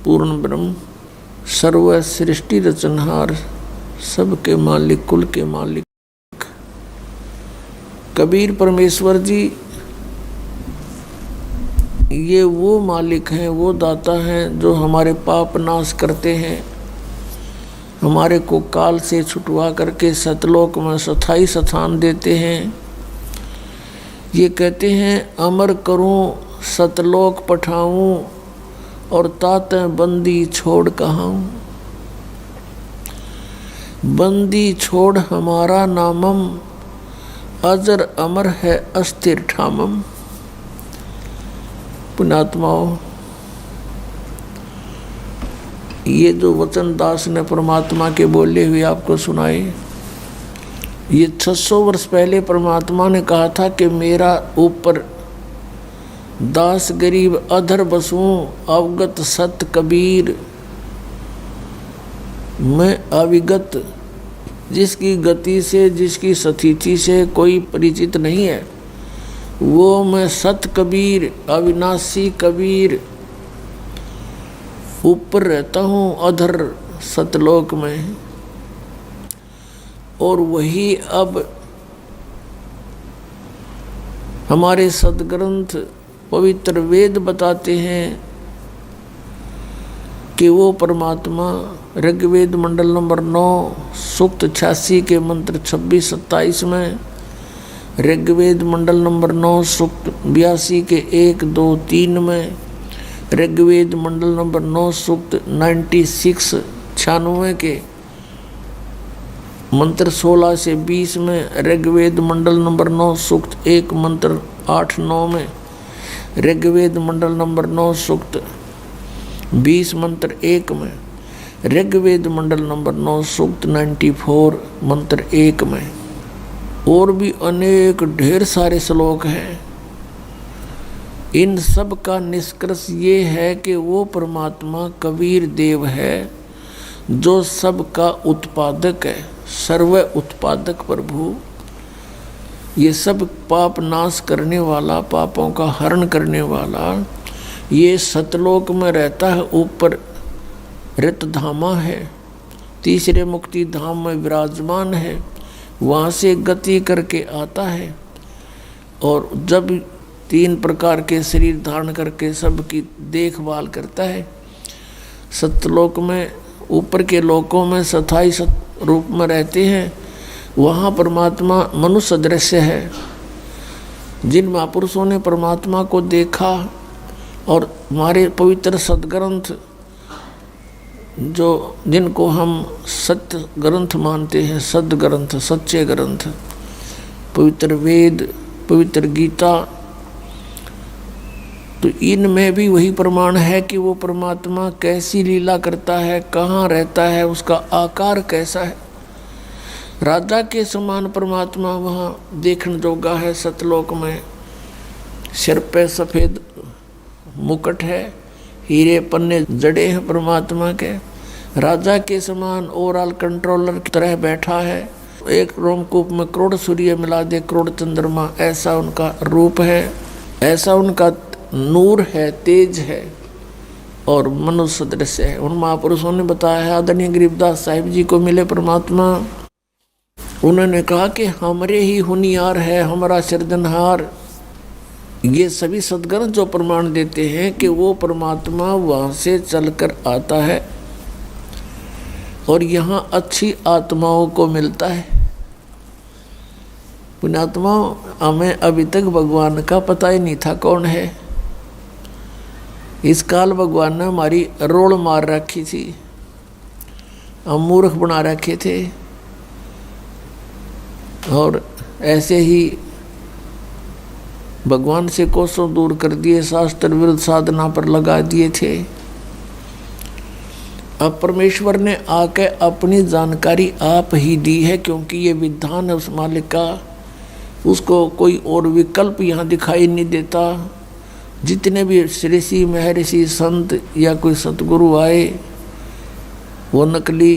पूर्ण ब्रह्म, सर्व सृष्टि रचनहार, सबके मालिक, कुल के मालिक कबीर परमेश्वर जी, ये वो मालिक हैं, वो दाता हैं जो हमारे पाप नाश करते हैं, हमारे को काल से छुटवा करके सतलोक में स्थायी स्थान देते हैं। ये कहते हैं अमर करूं सतलोक पठाऊं और ताते बंदी छोड़ कहाऊं। बंदी छोड़ हमारा नामम, अजर अमर है अस्थिर ठामम। पुण्यात्माओं, ये जो वचन दास ने परमात्मा के बोले हुए आपको सुनाए, ये 600 वर्ष पहले परमात्मा ने कहा था कि मेरा ऊपर दास गरीब अधर बसूं, अवगत सत कबीर। मैं अविगत, जिसकी गति से, जिसकी स्थिति से कोई परिचित नहीं है, वो मैं सत कबीर, अविनाशी कबीर ऊपर रहता हूँ अधर सतलोक में। और वही अब हमारे सदग्रंथ पवित्र वेद बताते हैं कि वो परमात्मा ऋग्वेद मंडल नंबर 9 सूक्त 86 के मंत्र 26-27 में, ऋग्वेद मंडल नंबर 9 सूक्त 82 के 1, 2, 3 में, ऋग्वेद मंडल नंबर 9 सूक्त 96 के मंत्र 16 से 20 में, ऋग्वेद मंडल नंबर 9 सूक्त 1 मंत्र 8-9 में, ऋग्वेद मंडल नंबर 9 सूक्त 20 मंत्र 1 में, ऋग्वेद मंडल नंबर 9 सूक्त 94 मंत्र 1 में, और भी अनेक ढेर सारे श्लोक हैं। इन सब का निष्कर्ष ये है कि वो परमात्मा कबीर देव है जो सबका उत्पादक है, सर्व उत्पादक प्रभु। ये सब पाप नाश करने वाला, पापों का हरण करने वाला, ये सतलोक में रहता है, ऊपर रितधामा है, तीसरे मुक्ति धाम में विराजमान है, वहाँ से गति करके आता है। और जब 3 प्रकार के शरीर धारण करके सबकी देखभाल करता है, सतलोक में, ऊपर के लोकों में स्थायी रूप में रहते हैं, वहाँ परमात्मा मनुष्य दृश्य है। जिन महापुरुषों ने परमात्मा को देखा और हमारे पवित्र सदग्रंथ, जो जिनको हम सत्य ग्रंथ मानते हैं, सदग्रंथ, सच्चे ग्रंथ, पवित्र वेद, पवित्र गीता, तो इनमें भी वही प्रमाण है कि वो परमात्मा कैसी लीला करता है, कहाँ रहता है, उसका आकार कैसा है। राजा के समान परमात्मा वहाँ देखने जोगा है सतलोक में। सिर पे सफ़ेद मुकुट है, हीरे पन्ने जड़े हैं परमात्मा के। राजा के समान ओवरऑल कंट्रोलर की तरह बैठा है। एक रोमकूप में करोड़ सूर्य मिला दे, करोड़ चंद्रमा, ऐसा उनका रूप है, ऐसा उनका नूर है, तेज है और मनुष्य दृश्य है। उन महापुरुषों ने बताया है, आदरणीय गरीबदास साहिब जी को मिले परमात्मा, उन्होंने कहा कि हमरे ही हुनियार है, हमारा सृजनहार। ये सभी सदग्रंथ जो प्रमाण देते हैं कि वो परमात्मा वहाँ से चलकर आता है और यहाँ अच्छी आत्माओं को मिलता है। पुण्यात्माओं, हमें अभी तक भगवान का पता ही नहीं था कौन है। इस काल भगवान ने हमारी रोड़ मार रखी थी, हम मूर्ख बना रखे थे और ऐसे ही भगवान से कोसों दूर कर दिए, शास्त्र विरुद्ध साधना पर लगा दिए थे। अब परमेश्वर ने आके अपनी जानकारी आप ही दी है, क्योंकि ये विधान है उस मालिक का, उसको कोई और विकल्प यहाँ दिखाई नहीं देता। जितने भी ऋषि महर्षि संत या कोई सतगुरु आए, वो नकली,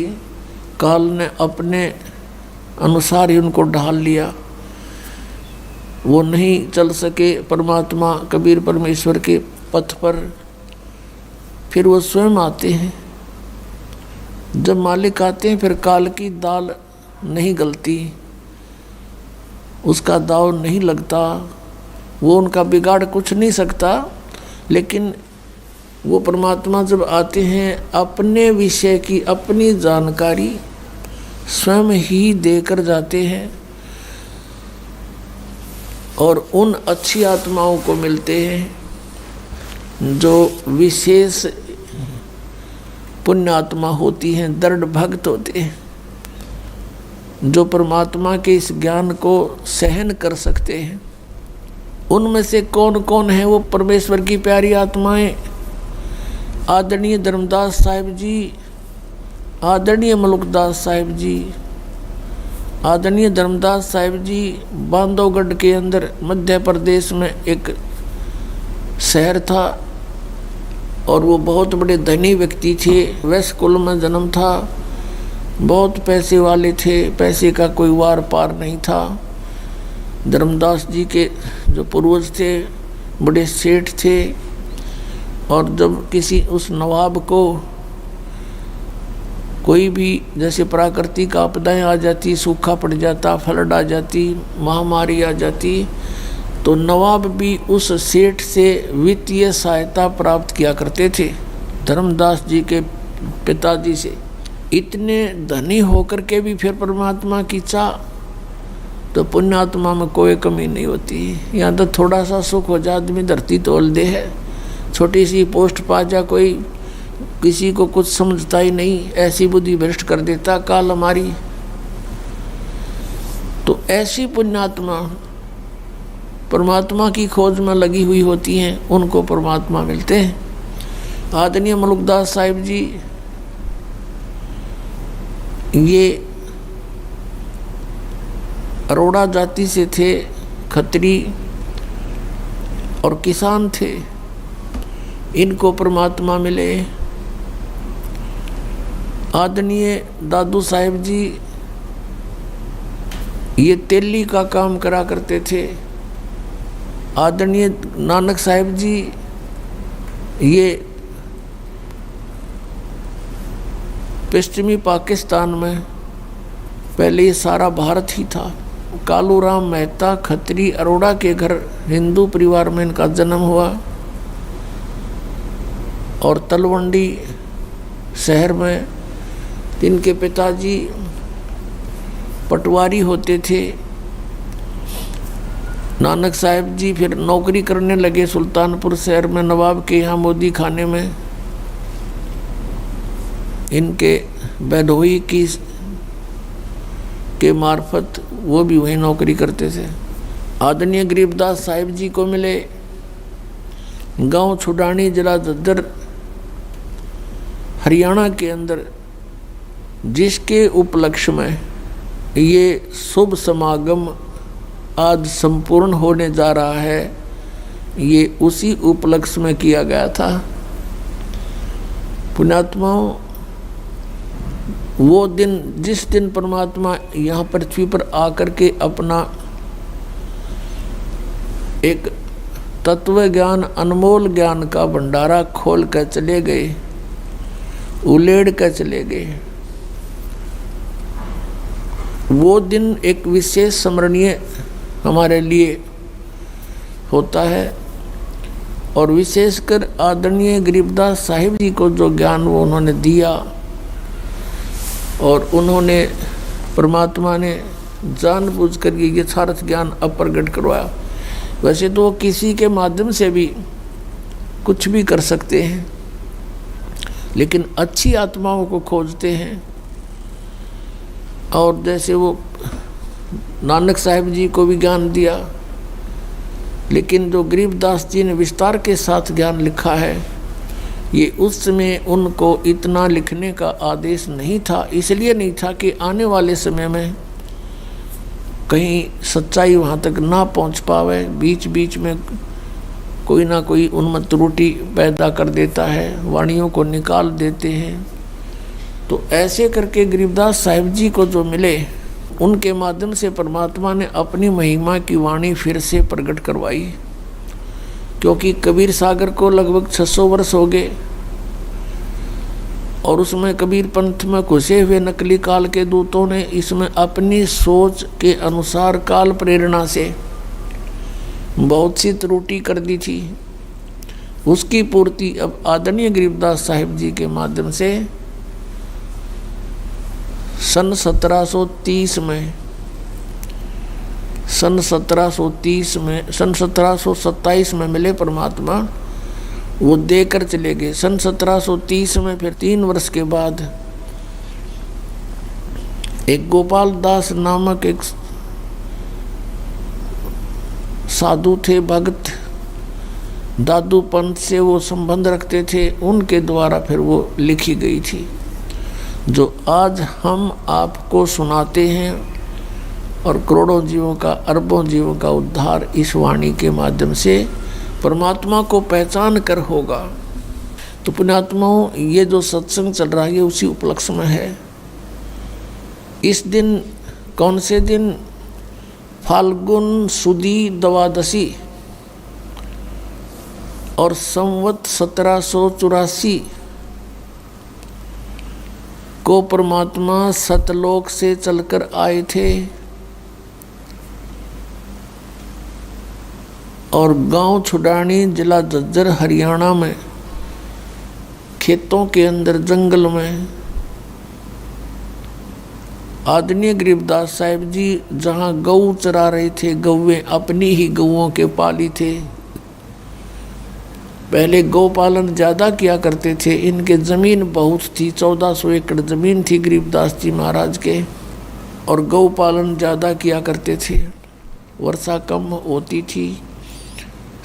काल ने अपने अनुसार ही उनको ढाल लिया। वो नहीं चल सके परमात्मा कबीर परमेश्वर के पथ पर। फिर वो स्वयं आते हैं। जब मालिक आते हैं फिर काल की दाल नहीं गलती, उसका दाव नहीं लगता, वो उनका बिगाड़ कुछ नहीं सकता। लेकिन वो परमात्मा जब आते हैं अपने विषय की अपनी जानकारी स्वयं ही देकर जाते हैं और उन अच्छी आत्माओं को मिलते हैं जो विशेष पुण्य आत्मा होती हैं, दृढ़ भक्त होते हैं, जो परमात्मा के इस ज्ञान को सहन कर सकते हैं। उनमें से कौन कौन है वो परमेश्वर की प्यारी आत्माएं? आदरणीय धर्मदास साहिब जी, आदरणीय मलुकदास साहिब जी। आदरणीय धर्मदास साहिब जी बांधवगढ़ के अंदर मध्य प्रदेश में एक शहर था और वो बहुत बड़े धनी व्यक्ति थे। वैश्य कुल में जन्म था, बहुत पैसे वाले थे, पैसे का कोई वार पार नहीं था। धर्मदास जी के जो पूर्वज थे बड़े सेठ थे और जब किसी उस नवाब को कोई भी जैसे प्राकृतिक आपदाएं आ जाती, सूखा पड़ जाता, फ्लड आ जाती, महामारी आ जाती, तो नवाब भी उस सेठ से वित्तीय सहायता प्राप्त किया करते थे धर्मदास जी के पिताजी से। इतने धनी होकर के भी फिर परमात्मा की चाह, तो पुण्यात्मा में कोई कमी नहीं होती। यहाँ तो थोड़ा सा सुख हो जा आदमी धरती तोल दे है, छोटी सी पोस्ट पा जा कोई, किसी को कुछ समझता ही नहीं, ऐसी बुद्धि भ्रष्ट कर देता काल हमारी। तो ऐसी पुण्यात्मा परमात्मा की खोज में लगी हुई होती हैं, उनको परमात्मा मिलते हैं। आदरणीय मलुकदास साहिब जी ये अरोड़ा जाति से थे, खत्री और किसान थे, इनको परमात्मा मिले। आदरणीय दादू साहिब जी ये तेली का काम करा करते थे। आदरणीय नानक साहिब जी ये पश्चिमी पाकिस्तान में, पहले ये सारा भारत ही था। कालूराम मेहता खत्री अरोड़ा के घर हिंदू परिवार में इनका जन्म हुआ और तलवंडी शहर में इनके पिताजी पटवारी होते थे। नानक साहिब जी फिर नौकरी करने लगे सुल्तानपुर शहर में नवाब के यहाँ मोदी खाने में। इनके बहनोई की के मार्फत वो भी वहीं नौकरी करते थे। आदरणीय गरीबदास साहिब जी को मिले गांव छुडानी जिला दद्दर हरियाणा के अंदर, जिसके उपलक्ष्य में ये शुभ समागम आज संपूर्ण होने जा रहा है। ये उसी उपलक्ष्य में किया गया था। पुण्यात्माओं, वो दिन जिस दिन परमात्मा यहाँ पृथ्वी पर आकर के अपना एक तत्व ज्ञान, अनमोल ज्ञान का भंडारा खोल कर चले गए, उलेड़ कर चले गए, वो दिन एक विशेष स्मरणीय हमारे लिए होता है। और विशेषकर आदरणीय गरीबदास साहिब जी को जो ज्ञान वो उन्होंने दिया और उन्होंने परमात्मा ने जानबूझकर ये यथार्थ ज्ञान अप्रगट करवाया। वैसे तो वो किसी के माध्यम से भी कुछ भी कर सकते हैं, लेकिन अच्छी आत्माओं को खोजते हैं। और जैसे वो नानक साहिब जी को भी ज्ञान दिया, लेकिन जो गरीबदास जी ने विस्तार के साथ ज्ञान लिखा है, ये उस समय उनको इतना लिखने का आदेश नहीं था। इसलिए नहीं था कि आने वाले समय में कहीं सच्चाई वहाँ तक ना पहुँच पावे, बीच बीच में कोई ना कोई उन्मत्त त्रुटि पैदा कर देता है, वाणियों को निकाल देते हैं। तो ऐसे करके गरीबदास साहिब जी को जो मिले, उनके माध्यम से परमात्मा ने अपनी महिमा की वाणी फिर से प्रकट करवाई। क्योंकि कबीर सागर को लगभग 600 वर्ष हो गए और उसमें कबीर पंथ में घुसे हुए नकली काल के दूतों ने इसमें अपनी सोच के अनुसार काल प्रेरणा से बहुत सी त्रुटि कर दी थी। उसकी पूर्ति अब आदरणीय गरीबदास साहिब जी के माध्यम से सन 1730 में, सन 1727 में मिले परमात्मा, वो देकर चले गए। सन 1730 में फिर 3 वर्ष के बाद एक गोपाल दास नामक एक साधु थे, भक्त, दादू पंथ से वो संबंध रखते थे, उनके द्वारा फिर वो लिखी गई थी, जो आज हम आपको सुनाते हैं। और करोड़ों जीवों का, अरबों जीवों का उद्धार इस वाणी के माध्यम से परमात्मा को पहचान कर होगा। तो पुण्यात्माओं, ये जो सत्संग चल रहा है उसी उपलक्ष्य में है। इस दिन, कौन से दिन? फाल्गुन सुदी द्वादशी और संवत 1784 को परमात्मा सतलोक से चलकर आए थे और गांव छुडानी, जिला झज्जर, हरियाणा में खेतों के अंदर जंगल में आदरणीय गरीबदास साहिब जी जहाँ गऊ चरा रहे थे, गौएं अपनी ही गऊओं के पाली थे। पहले गौ पालन ज़्यादा किया करते थे, इनके ज़मीन बहुत थी, 1400 एकड़ ज़मीन थी गरीबदास जी महाराज के, और गौ पालन ज़्यादा किया करते थे। वर्षा कम होती थी,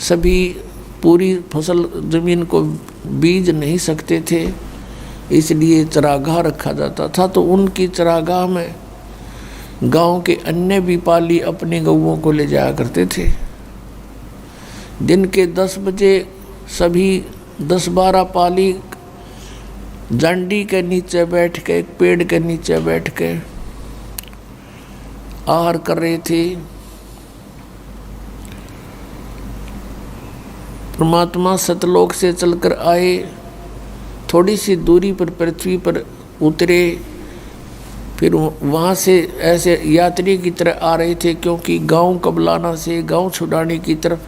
सभी पूरी फसल ज़मीन को बीज नहीं सकते थे, इसलिए चरागाह रखा जाता था। तो उनकी चरागाह में गांव के अन्य भी पाली अपने गऊओं को ले जाया करते थे। दिन के 10 बजे सभी 10-12 पाली जांडी के नीचे बैठ के, एक पेड़ के नीचे बैठ के आहार कर रहे थे। परमात्मा सतलोक से चलकर आए, थोड़ी सी दूरी पर पृथ्वी पर उतरे, फिर वहाँ से ऐसे यात्री की तरह आ रहे थे, क्योंकि गांव कबलाना से गांव छुड़ाने की तरफ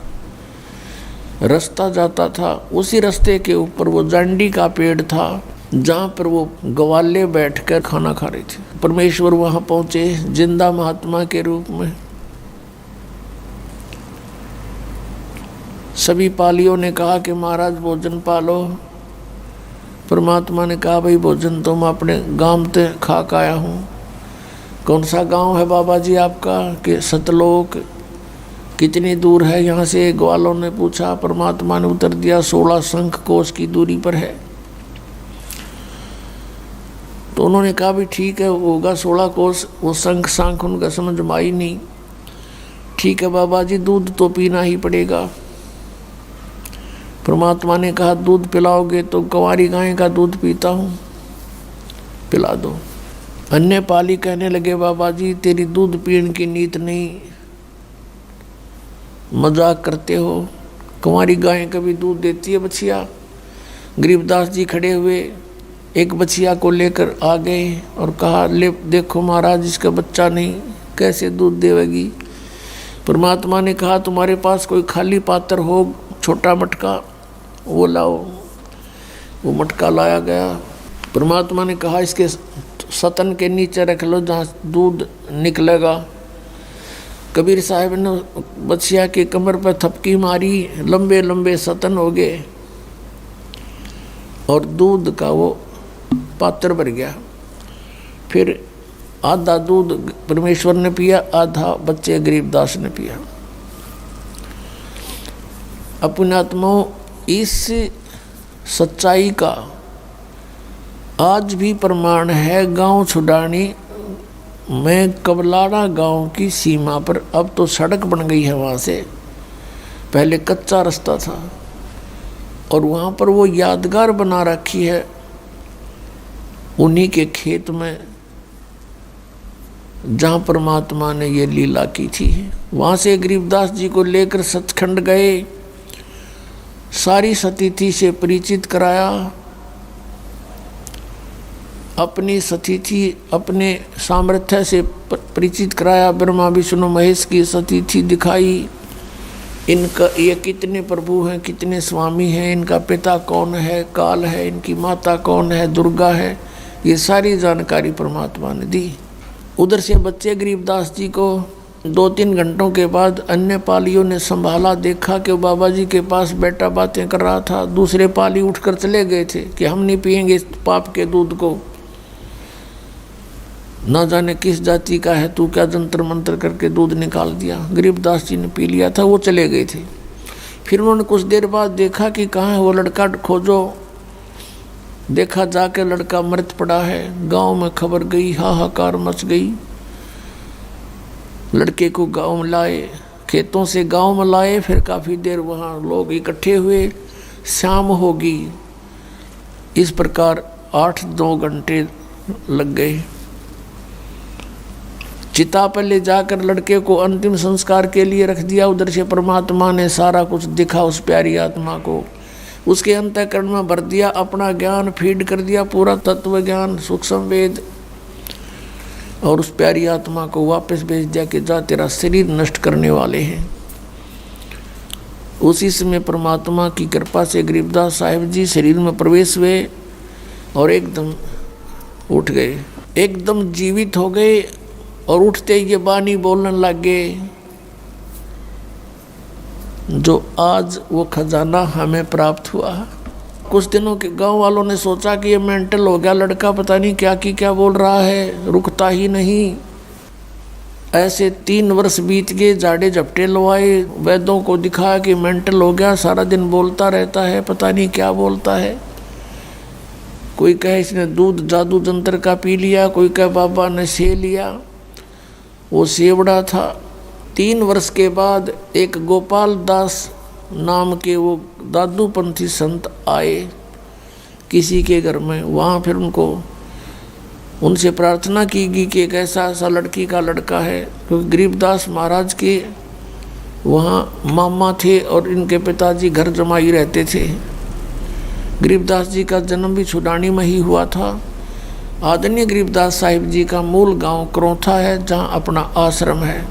रास्ता जाता था। उसी रास्ते के ऊपर वो जांडी का पेड़ था, जहाँ पर वो ग्वाले बैठकर खाना खा रहे थे। परमेश्वर वहाँ पहुँचे जिंदा महात्मा के रूप में। सभी पालियों ने कहा कि महाराज भोजन पालो। परमात्मा ने कहा, भाई भोजन तो मैं अपने गांव से खा के आया हूँ। कौन सा गांव है बाबा जी आपका? कि सतलोक। कितनी दूर है यहाँ से? ग्वालों ने पूछा। परमात्मा ने उत्तर दिया, 16 शंख कोस की दूरी पर है। तो उन्होंने कहा, भी ठीक है, होगा 16 कोस। वो शंख सांख उनका समझ में आई नहीं। ठीक है बाबा जी, दूध तो पीना ही पड़ेगा। परमात्मा ने कहा, दूध पिलाओगे तो कुंवारी गाय का दूध पीता हूँ, पिला दो। अन्य पाली कहने लगे, बाबा जी तेरी दूध पीने की नीत नहीं, मजाक करते हो। कुंवारी गाय कभी दूध देती है बछिया? गरीबदास जी खड़े हुए एक बछिया को लेकर आ गए और कहा, ले देखो महाराज, इसका बच्चा नहीं, कैसे दूध देवेगी? परमात्मा ने कहा, तुम्हारे पास कोई खाली पात्र हो, छोटा मटका, वो लाओ। वो मटका लाया गया। परमात्मा ने कहा, इसके सतन के नीचे रख लो जहाँ दूध निकलेगा। कबीर साहब ने बछिया के कमर पर थपकी मारी, लंबे लंबे सतन हो गए और दूध का वो पात्र भर गया। फिर आधा दूध परमेश्वर ने पिया, आधा बच्चे गरीबदास ने पिया। अपने आत्माओं, इस सच्चाई का आज भी प्रमाण है। गांव छुडानी में कबलाना गांव की सीमा पर अब तो सड़क बन गई है। वहाँ से पहले कच्चा रास्ता था और वहाँ पर वो यादगार बना रखी है उन्हीं के खेत में जहाँ परमात्मा ने ये लीला की थी। वहाँ से गरीबदास जी को लेकर सचखंड गए, सारी सतिथि से परिचित कराया। अपनी सतिथि अपने सामर्थ्य से परिचित कराया। ब्रह्मा विष्णु महेश की सतिथि दिखाई। इनका ये कितने प्रभु हैं, कितने स्वामी हैं, इनका पिता कौन है, काल है, इनकी माता कौन है, दुर्गा है, ये सारी जानकारी परमात्मा ने दी। उधर से बच्चे गरीबदास जी को 2-3 घंटों के बाद अन्य पालियों ने संभाला, देखा कि बाबा जी के पास बेटा बातें कर रहा था। दूसरे पाली उठकर चले गए थे कि हम नहीं पिएंगे इस पाप के दूध को, ना जाने किस जाति का है, तू क्या जंतर मंतर करके दूध निकाल दिया। गरीबदास जी ने पी लिया था, वो चले गए थे। फिर उन्होंने कुछ देर बाद देखा कि कहाँ है वो लड़का, खोजो। देखा जाके लड़का मृत पड़ा है। गांव में खबर गई, हाहाकार मच गई। लड़के को गांव में लाए, खेतों से गांव में लाए। फिर काफ़ी देर वहाँ लोग इकट्ठे हुए, शाम होगी। इस प्रकार 8-9 घंटे लग गए। चिता पर ले जाकर लड़के को अंतिम संस्कार के लिए रख दिया। उधर से परमात्मा ने सारा कुछ दिखा उस प्यारी आत्मा को, उसके अंतःकरण में भर दिया, अपना ज्ञान फीड कर दिया, पूरा तत्व ज्ञान, सूक्ष्म वेद, और उस प्यारी आत्मा को वापस भेज दिया कि जा तेरा शरीर नष्ट करने वाले हैं। उसी समय परमात्मा की कृपा से गरीबदास साहिब जी शरीर में प्रवेश हुए और एकदम उठ गए, एकदम जीवित हो गए। और उठते ये बानी बोलने लग गए, जो आज वो खजाना हमें प्राप्त हुआ। कुछ दिनों के गांव वालों ने सोचा कि ये मेंटल हो गया लड़का, पता नहीं क्या की क्या बोल रहा है, रुकता ही नहीं। ऐसे 3 वर्ष बीत गए, झाड़े झपटे लवाए, वैद्यों को दिखाया कि मेंटल हो गया, सारा दिन बोलता रहता है, पता नहीं क्या बोलता है। कोई कहे इसने दूध जादू जंतर का पी लिया, कोई कहे बाबा ने से लिया, वो सेवड़ा था। 3 वर्ष के बाद एक गोपाल दास नाम के वो दादूपंथी संत आए किसी के घर में। वहाँ फिर उनसे प्रार्थना की गई कि एक ऐसा लड़की का लड़का है, क्योंकि गरीबदास महाराज के वहाँ मामा थे और इनके पिताजी घर जमाई रहते थे। गरीबदास जी का जन्म भी छुडानी में ही हुआ था। आदरणीय गरीबदास साहिब जी का मूल गांव करौथा है, जहां अपना आश्रम है,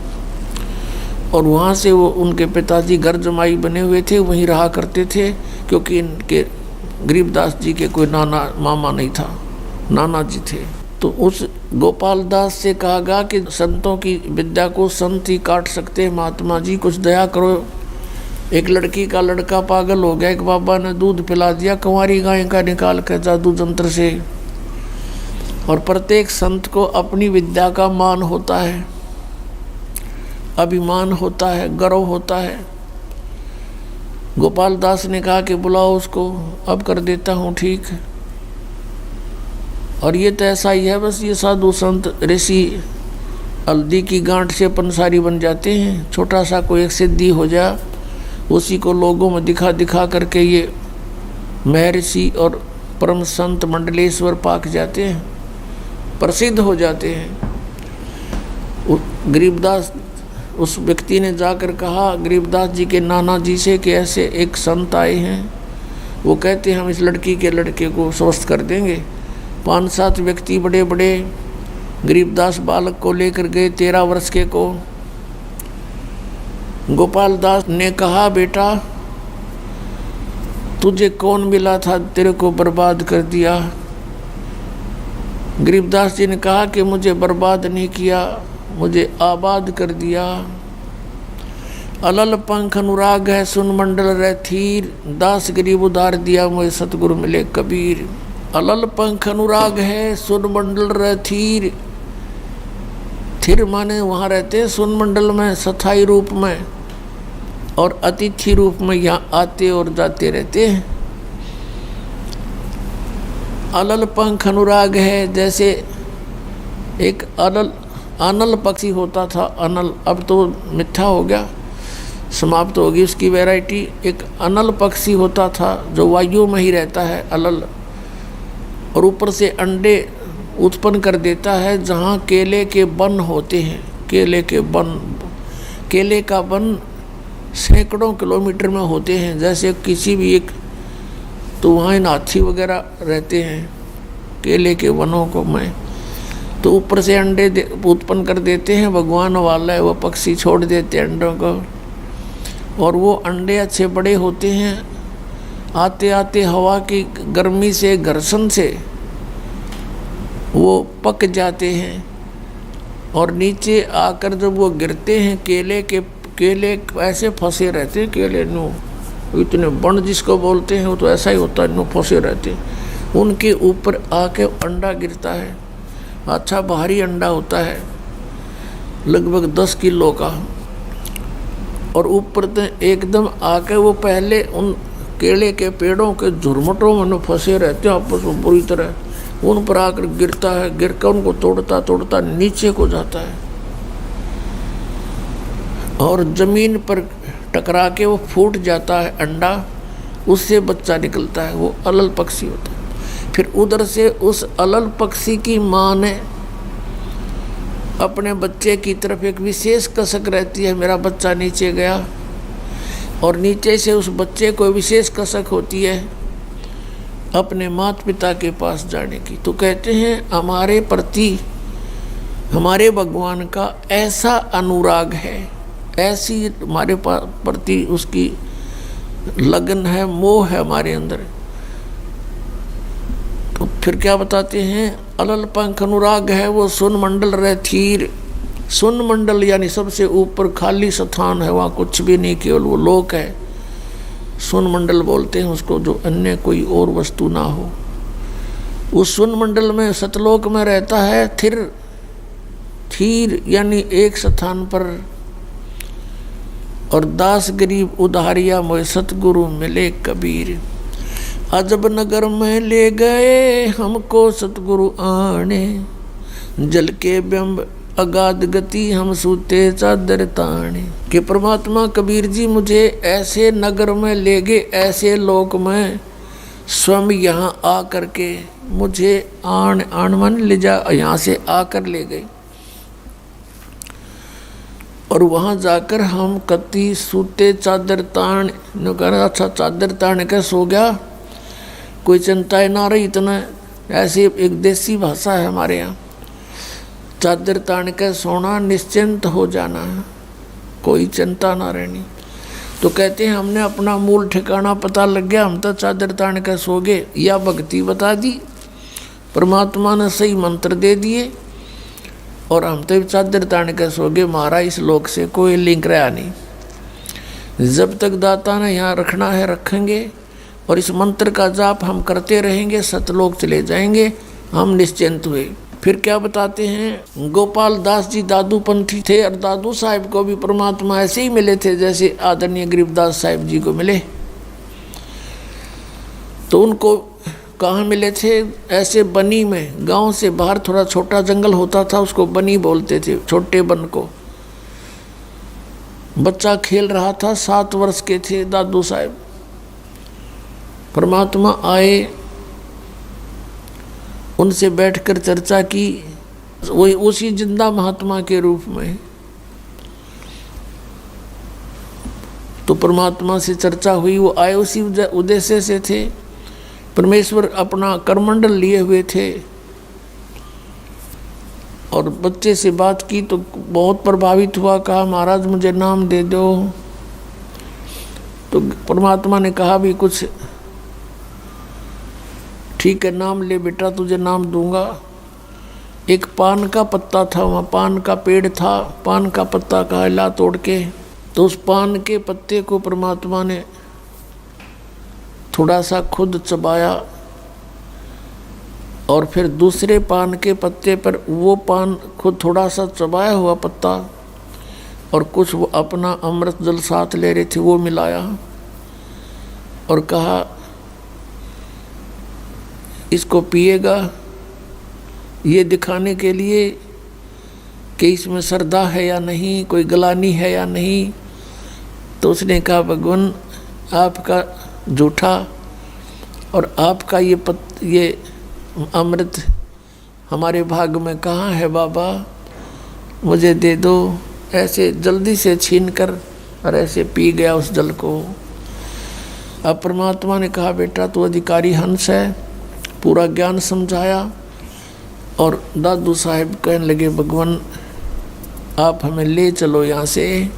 और वहां से वो उनके पिताजी घर जमाई बने हुए थे, वहीं रहा करते थे, क्योंकि इनके गरीबदास जी के कोई नाना मामा नहीं था, नाना जी थे। तो उस गोपाल दास से कहा गया कि संतों की विद्या को संत ही काट सकते हैं, महात्मा जी कुछ दया करो। एक लड़की का लड़का पागल हो गया, एक बाबा ने दूध पिला दिया कुंवारी गाय का निकाल कर जादू तंत्र से। और प्रत्येक संत को अपनी विद्या का मान होता है, अभिमान होता है, गर्व होता है। गोपाल दास ने कहा कि बुलाओ उसको, अब कर देता हूँ ठीक। और ये तो ऐसा ही है, बस ये साधु संत ऋषि हल्दी की गांठ से पंसारी बन जाते हैं। छोटा सा कोई एक सिद्धि हो जाए, उसी को लोगों में दिखा दिखा करके ये महर्षि और परम संत मंडलेश्वर पाक जाते हैं, प्रसिद्ध हो जाते हैं। गरीबदास उस व्यक्ति ने जाकर कहा गरीबदास जी के नाना जी से कि ऐसे एक संत आए हैं, वो कहते हैं हम इस लड़की के लड़के को स्वस्थ कर देंगे। 5-7 व्यक्ति बड़े बड़े गरीबदास बालक को लेकर गए, 13 वर्ष के को। गोपाल दास ने कहा बेटा तुझे कौन मिला था तेरे को बर्बाद कर दिया। गरीबदास जी ने कहा कि मुझे बर्बाद नहीं किया, मुझे आबाद कर दिया। अलल पंख अनुराग है सुन मंडल रह थीर, दास गरीब उधार दिया मुझे सतगुरु मिले कबीर। अलल पंख अनुराग है सुन मंडल रह थीर, थिर माने वहाँ रहते सुन मंडल में स्थायी रूप में, और अतिथि रूप में यहाँ आते और जाते रहते हैं। अलल पंख अनुराग है, जैसे एक अनल पक्षी होता था, अनल अब तो मिथ्या हो गया, समाप्त होगी उसकी वैरायटी। एक अनल पक्षी होता था जो वायु में ही रहता है, अलल, और ऊपर से अंडे उत्पन्न कर देता है जहाँ केले के वन होते हैं। केले का वन सैकड़ों किलोमीटर में होते हैं। जैसे किसी भी एक, तो वहाँ इन हाथी वगैरह रहते हैं, केले के वनों को में, तो ऊपर से अंडे उत्पन्न कर देते हैं भगवान वाला है, वो पक्षी छोड़ देते हैं अंडों को, और वो अंडे अच्छे बड़े होते हैं। आते आते हवा की गर्मी से, घर्षण से वो पक जाते हैं, और नीचे आकर जब वो गिरते हैं, केले ऐसे फंसे रहते हैं, केले नो इतने बण जिसको बोलते हैं, वो तो ऐसा ही होता है, नो फंसे रहते हैं। उनके ऊपर आके अंडा गिरता है, अच्छा भारी अंडा होता है, लगभग 10 किलो का, और ऊपर तो एकदम आके वो पहले उन केले के पेड़ों के झुरमुटों में फंसे रहते हैं आपस में बुरी तरह, उन पर आकर गिरता है, गिरकर उनको तोड़ता तोड़ता नीचे को जाता है, और जमीन पर टकरा के वो फूट जाता है अंडा, उससे बच्चा निकलता है, वो अलल पक्षी होता है। फिर उधर से उस अलल पक्षी की माँ ने अपने बच्चे की तरफ एक विशेष कसक रहती है, मेरा बच्चा नीचे गया, और नीचे से उस बच्चे को विशेष कसक होती है अपने माता पिता के पास जाने की। तो कहते हैं हमारे प्रति हमारे भगवान का ऐसा अनुराग है, ऐसी हमारे प्रति उसकी लगन है, मोह है हमारे अंदर। तो फिर क्या बताते हैं, अलल पंख अनुराग है वो सुन मंडल रह थीर। सुन मंडल यानी सबसे ऊपर खाली स्थान है, वहाँ कुछ भी नहीं, केवल वो लोक है। सुन मंडल बोलते हैं उसको, जो अन्य कोई और वस्तु ना हो। उस सुन मंडल में सतलोक में रहता है थीर यानी एक स्थान पर। और दास गरीब उधारिया मोए सतगुरु मिले कबीर। अजब नगर में ले गए हमको सतगुरु आने, जल के बिंब अगाध गति हम सूते चादर ताने। कि परमात्मा कबीर जी मुझे ऐसे नगर में ले गए, ऐसे लोक में स्वयं यहाँ आ करके मुझे आन मन ले जा, यहाँ से आकर ले गए, और वहाँ जाकर हम कति सूते चादर तान ने कहा, अच्छा चादर तान के सो गया, कोई चिंता ना रही। इतना ऐसी एक देसी भाषा है हमारे यहाँ, चादर तान के सोना निश्चिंत हो जाना, कोई चिंता ना रहनी। तो कहते हैं हमने अपना मूल ठिकाना पता लग गया, हम तो चादर तान के सो गए, या भक्ति बता दी, परमात्मा ने सही मंत्र दे दिए, और हम तो चादर तान के सो गए, हमारा इस लोक से कोई लिंक रहा नहीं। जब तक दाता ने यहाँ रखना है रखेंगे, और इस मंत्र का जाप हम करते रहेंगे, सतलोक चले जाएंगे, हम निश्चिंत हुए। फिर क्या बताते हैं, गोपाल दास जी दादू पंथी थे, और दादू साहिब को भी परमात्मा ऐसे ही मिले थे जैसे आदरणीय गरीबदास साहिब जी को मिले। तो उनको कहाँ मिले थे, ऐसे बनी में, गांव से बाहर थोड़ा छोटा जंगल होता था, उसको बनी बोलते थे, छोटे बन को। बच्चा खेल रहा था, 7 वर्ष के थे दादू साहिब। परमात्मा आए, उनसे बैठकर चर्चा की, वही उसी जिंदा महात्मा के रूप में। तो परमात्मा से चर्चा हुई, वो आए उसी उद्देश्य से थे। परमेश्वर अपना करमंडल लिए हुए थे, और बच्चे से बात की तो बहुत प्रभावित हुआ, कहा महाराज मुझे नाम दे दो। तो परमात्मा ने कहा भी कुछ ठीक है, नाम ले बेटा, तुझे नाम दूंगा। एक पान का पत्ता था, वहाँ पान का पेड़ था, पान का पत्ता का ला तोड़ के, तो उस पान के पत्ते को परमात्मा ने थोड़ा सा खुद चबाया, और फिर दूसरे पान के पत्ते पर वो पान खुद थोड़ा सा चबाया हुआ पत्ता, और कुछ वो अपना अमृत जल साथ ले रहे थे, वो मिलाया, और कहा इसको पिएगा, ये दिखाने के लिए कि इसमें श्रद्धा है या नहीं, कोई गलानी है या नहीं। तो उसने कहा भगवान आपका जूठा और आपका ये अमृत हमारे भाग में कहाँ है बाबा, मुझे दे दो। ऐसे जल्दी से छीन कर और ऐसे पी गया उस जल को। अब परमात्मा ने कहा बेटा तू अधिकारी हंस है, पूरा ज्ञान समझाया। और दादू साहब कहने लगे, भगवान आप हमें ले चलो यहाँ से।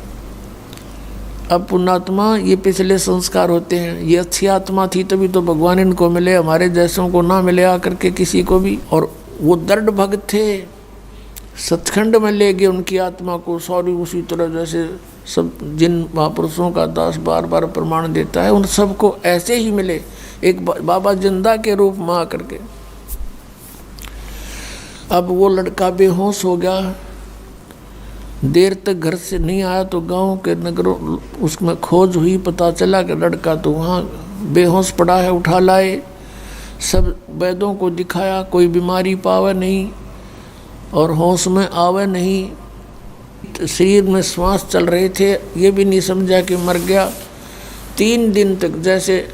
अब पुण्यात्मा ये पिछले संस्कार होते हैं, ये अच्छी आत्मा थी तभी तो भगवान इनको मिले, हमारे जैसों को ना मिले आकर के किसी को भी। और वो दृढ़ भक्त थे, सचखंड में ले गए उनकी आत्मा को। सॉरी उसी तरह जैसे सब जिन महापुरुषों का दास बार बार प्रमाण देता है, उन सबको ऐसे ही मिले, एक बाबा जिंदा के रूप में आकर के। अब वो लड़का बेहोश हो गया, देर तक घर से नहीं आया तो गांव के नगरों उसमें खोज हुई, पता चला कि लड़का तो वहाँ बेहोश पड़ा है। उठा लाए, सब वैद्यों को दिखाया, कोई बीमारी पावे नहीं और होश में आवे नहीं। शरीर में श्वास चल रहे थे, ये भी नहीं समझा कि मर गया। 3 दिन तक जैसे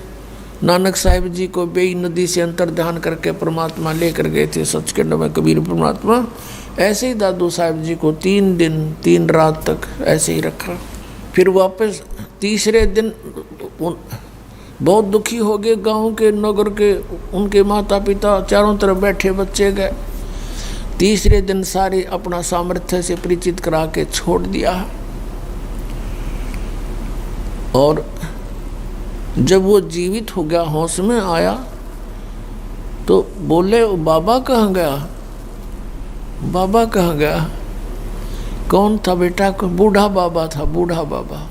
नानक साहिब जी को बेई नदी से अंतर ध्यान करके परमात्मा लेकर गए थे सचखंड में कबीर परमात्मा, ऐसे ही दादू साहब जी को 3 दिन 3 रात तक ऐसे ही रखा। फिर वापस तीसरे दिन बहुत दुखी हो गए गांव के नगर के, उनके माता पिता चारों तरफ बैठे बच्चे गए। तीसरे दिन सारे अपना सामर्थ्य से परिचित करा के छोड़ दिया। और जब वो जीवित हो गया, होश में आया, तो बोले बाबा कहाँ गया, बाबा कहाँ गया। कौन था बेटा, को बूढ़ा बाबा था, बूढ़ा बाबा।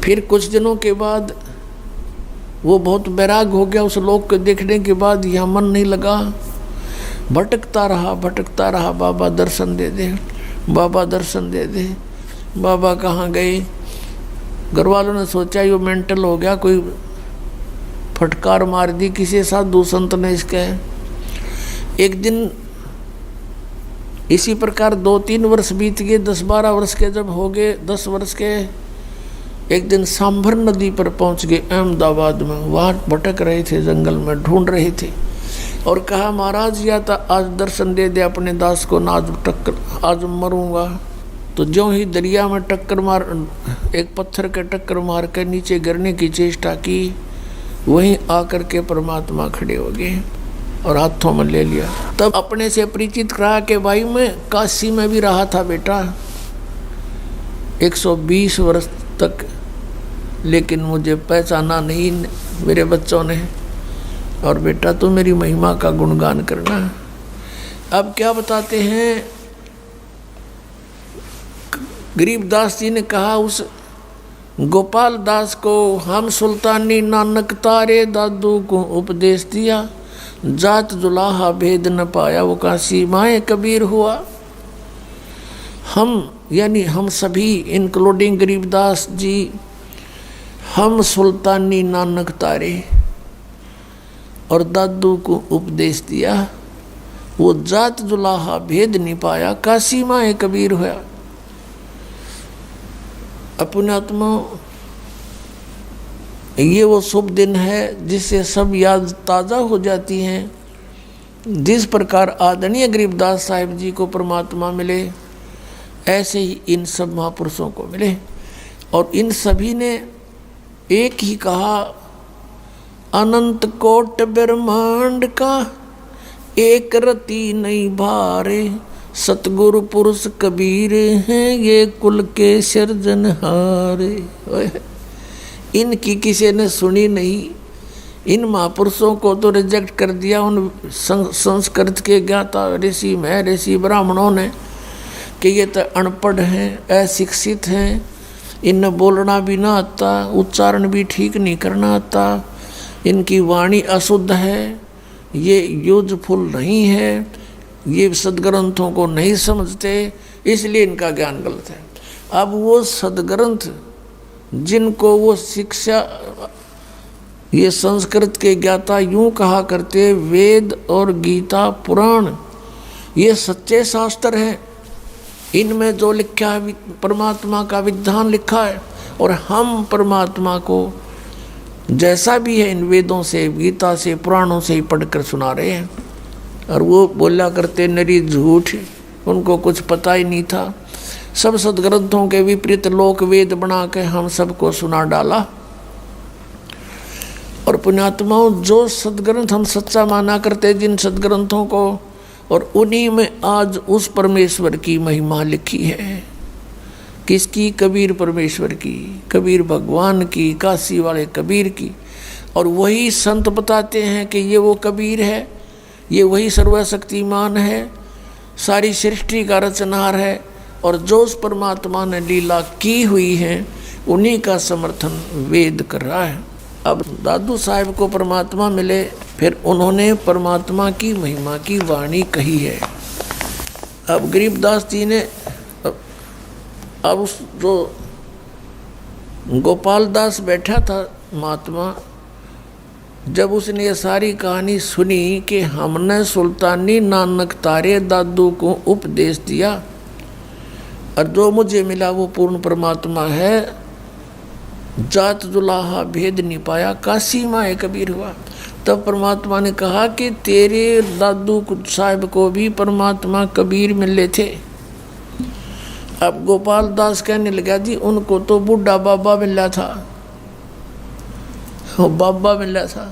फिर कुछ दिनों के बाद वो बहुत बैराग हो गया, उस लोक को देखने के बाद यहाँ मन नहीं लगा, भटकता रहा। बाबा दर्शन दे दे, बाबा दर्शन दे दे। बाबा कहाँ गए, घर वालों ने सोचा ये मेंटल हो गया, कोई फटकार मार दी किसी साधु संत ने इसके। एक दिन इसी प्रकार 2-3 वर्ष बीत गए, 10-12 वर्ष के जब हो गए, 10 वर्ष के, एक दिन सांभर नदी पर पहुंच गए अहमदाबाद में। वहाँ भटक रहे थे, जंगल में ढूंढ रहे थे और कहा महाराज या तो आज दर्शन दे दे अपने दास को, ना आज मरूंगा। तो ज्यों ही दरिया में टक्कर मार, एक पत्थर के टक्कर मार कर नीचे गिरने की चेष्टा की, वहीं आकर के परमात्मा खड़े हो गए और हाथों में ले लिया। तब अपने से परिचित करा के भाई मैं काशी में भी रहा था बेटा 120 वर्ष तक, लेकिन मुझे पहचाना नहीं मेरे बच्चों ने। और बेटा तो मेरी महिमा का गुणगान करना। अब क्या बताते हैं, गरीबदास जी ने कहा उस गोपाल दास को, हम सुल्तानी नानक तारे दादू को उपदेश दिया, जात जुलाहा भेद न पाया, वो काशी माए कबीर हुआ। हम यानी हम सभी इंक्लूडिंग गरीबदास जी, हम सुल्तानी नानक तारे और दादू को उपदेश दिया, वो जात जुलाहा भेद नहीं पाया, काशी माए कबीर हुआ। अपने आत्मा ये वो शुभ दिन है जिससे सब याद ताज़ा हो जाती हैं। जिस प्रकार आदरणीय गरीबदास साहिब जी को परमात्मा मिले, ऐसे ही इन सब महापुरुषों को मिले। और इन सभी ने एक ही कहा, अनंत कोट ब्रह्मांड का एक रति नहीं भारे, सतगुरु पुरुष कबीर हैं ये कुल के सिरजनहारे। इनकी किसी ने सुनी नहीं, इन महापुरुषों को तो रिजेक्ट कर दिया उन संस्कृत के ज्ञाता ऋषि में ऋषि ब्राह्मणों ने कि ये तो अनपढ़ हैं, अशिक्षित हैं, इन्हें बोलना भी ना आता, उच्चारण भी ठीक नहीं करना आता, इनकी वाणी अशुद्ध है, ये यूजफुल नहीं है, ये सदग्रंथों को नहीं समझते, इसलिए इनका ज्ञान गलत है। अब वो सदग्रंथ जिनको वो शिक्षा, ये संस्कृत के ज्ञाता यूं कहा करते, वेद और गीता पुराण ये सच्चे शास्त्र हैं, इनमें जो लिखा है परमात्मा का विधान लिखा है, और हम परमात्मा को जैसा भी है इन वेदों से, गीता से, पुराणों से ही पढ़कर सुना रहे हैं। और वो बोला करते नरी झूठ, उनको कुछ पता ही नहीं था, सब सदग्रंथों के विपरीत लोक वेद बना के हम सबको सुना डाला। और पुण्यात्माओं, जो सदग्रंथ हम सच्चा माना करते जिन सदग्रंथों को, और उन्हीं में आज उस परमेश्वर की महिमा लिखी है। किसकी? कबीर परमेश्वर की, कबीर भगवान की, काशी वाले कबीर की। और वही संत बताते हैं कि ये वो कबीर है, ये वही सर्वशक्तिमान है, सारी सृष्टि का रचनहार है, और जो उस परमात्मा ने लीला की हुई है उन्हीं का समर्थन वेद कर रहा है। अब दादू साहब को परमात्मा मिले, फिर उन्होंने परमात्मा की महिमा की वाणी कही है। अब गरीबदास जी ने अब उस जो गोपाल दास बैठा था महात्मा, जब उसने ये सारी कहानी सुनी कि हमने सुल्तानी नानक तारे दादू को उपदेश दिया और जो मुझे मिला वो पूर्ण परमात्मा है, जात दुलाहा भेद नहीं पाया, काशी माए कबीर हुआ। तब परमात्मा ने कहा कि तेरे दादू साहब को भी परमात्मा कबीर मिले थे। अब गोपाल दास कहने लगा, जी उनको तो बूढ़ा बाबा मिला था, वो बाबा मिला था।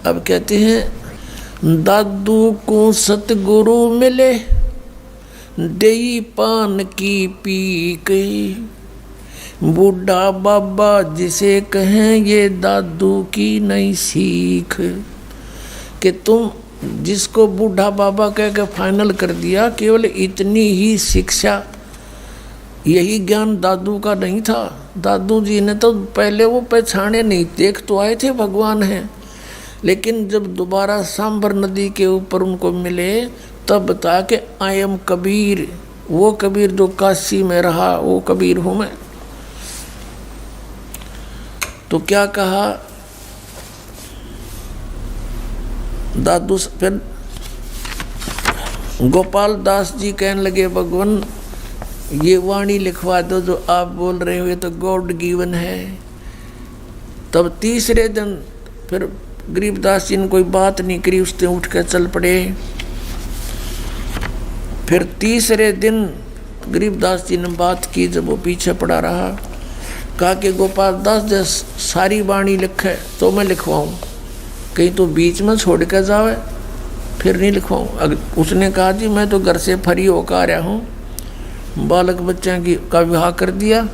अब कहते हैं, दादू को सतगुरु मिले देई पान की पीक, बूढ़ा बाबा जिसे कहें ये दादू की नई सीख। कि तुम जिसको बूढ़ा बाबा कह के फाइनल कर दिया, केवल इतनी ही शिक्षा, यही ज्ञान दादू का नहीं था। दादू जी ने तो पहले वो पहचाने नहीं, देख तो आए थे भगवान हैं, लेकिन जब दोबारा सांबर नदी के ऊपर उनको मिले तब बताया कि आई एम कबीर, वो कबीर जो काशी में रहा वो कबीर हूँ मैं। तो क्या कहा दादू? फिर गोपाल दास जी कहने लगे, भगवान ये वाणी लिखवा दो जो आप बोल रहे हो, ये तो गॉड गिवन है। तब तीसरे दिन फिर गरीबदास जी ने कोई बात नहीं करी, उस दिन उठ कर चल पड़े। फिर तीसरे दिन गरीबदास जी ने बात की, जब वो पीछे पड़ा रहा, कहा कि गोपाल दास जब सारी वाणी लिखे तो मैं लिखवाऊँ, कहीं तो बीच में छोड़ कर जावे फिर नहीं लिखवाऊँ। उसने कहा, जी मैं तो घर से फरी होकर आ रहा हूँ, बालक बच्चों का विवाह कर दिया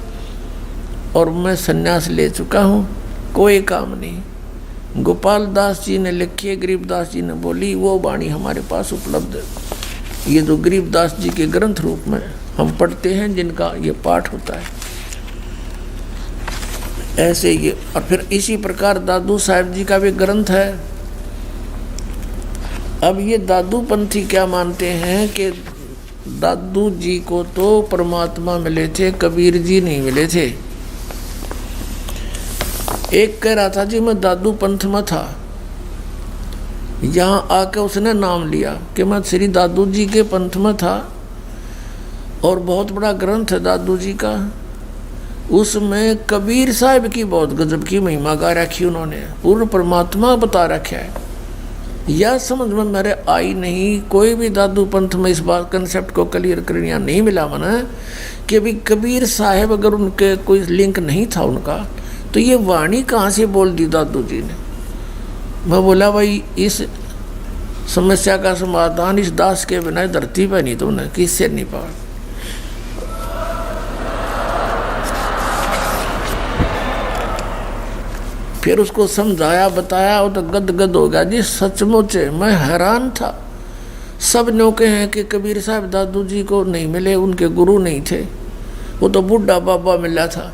और मैं संन्यास ले चुका हूँ, कोई काम नहीं। गोपाल दास जी ने लिखी, गरीबदास जी ने बोली, वो वाणी हमारे पास उपलब्ध है। ये जो गरीबदास जी के ग्रंथ रूप में हम पढ़ते हैं, जिनका ये पाठ होता है, ऐसे ये। और फिर इसी प्रकार दादू साहब जी का भी ग्रंथ है। अब ये दादू पंथी क्या मानते हैं कि दादू जी को तो परमात्मा मिले थे, कबीर जी नहीं मिले थे। एक कह रहा था, जी मैं दादू पंथ में था, यहाँ आके उसने नाम लिया कि मैं श्री दादू जी के पंथ में था, और बहुत बड़ा ग्रंथ है दादू जी का, उसमें कबीर साहब की बहुत गजब की महिमा गा रखी उन्होंने, पूर्ण परमात्मा बता रखा है। यह समझ में मेरे आई नहीं, कोई भी दादू पंथ में इस बात कंसेप्ट को क्लियर करना नहीं मिला मना कि भी कबीर साहब अगर उनके कोई लिंक नहीं था उनका, तो ये वाणी कहाँ से बोल दी दादू जी ने। मैं बोला, भाई इस समस्या का समाधान इस दास के बिना धरती पर नहीं, तुमने किससे नहीं पाया। फिर उसको समझाया बताया, वो तो गदगद हो गया। जी सचमुच मैं हैरान था, सब नौके हैं कि कबीर साहब दादू जी को नहीं मिले, उनके गुरु नहीं थे, वो तो बूढ़ा बाबा मिला था।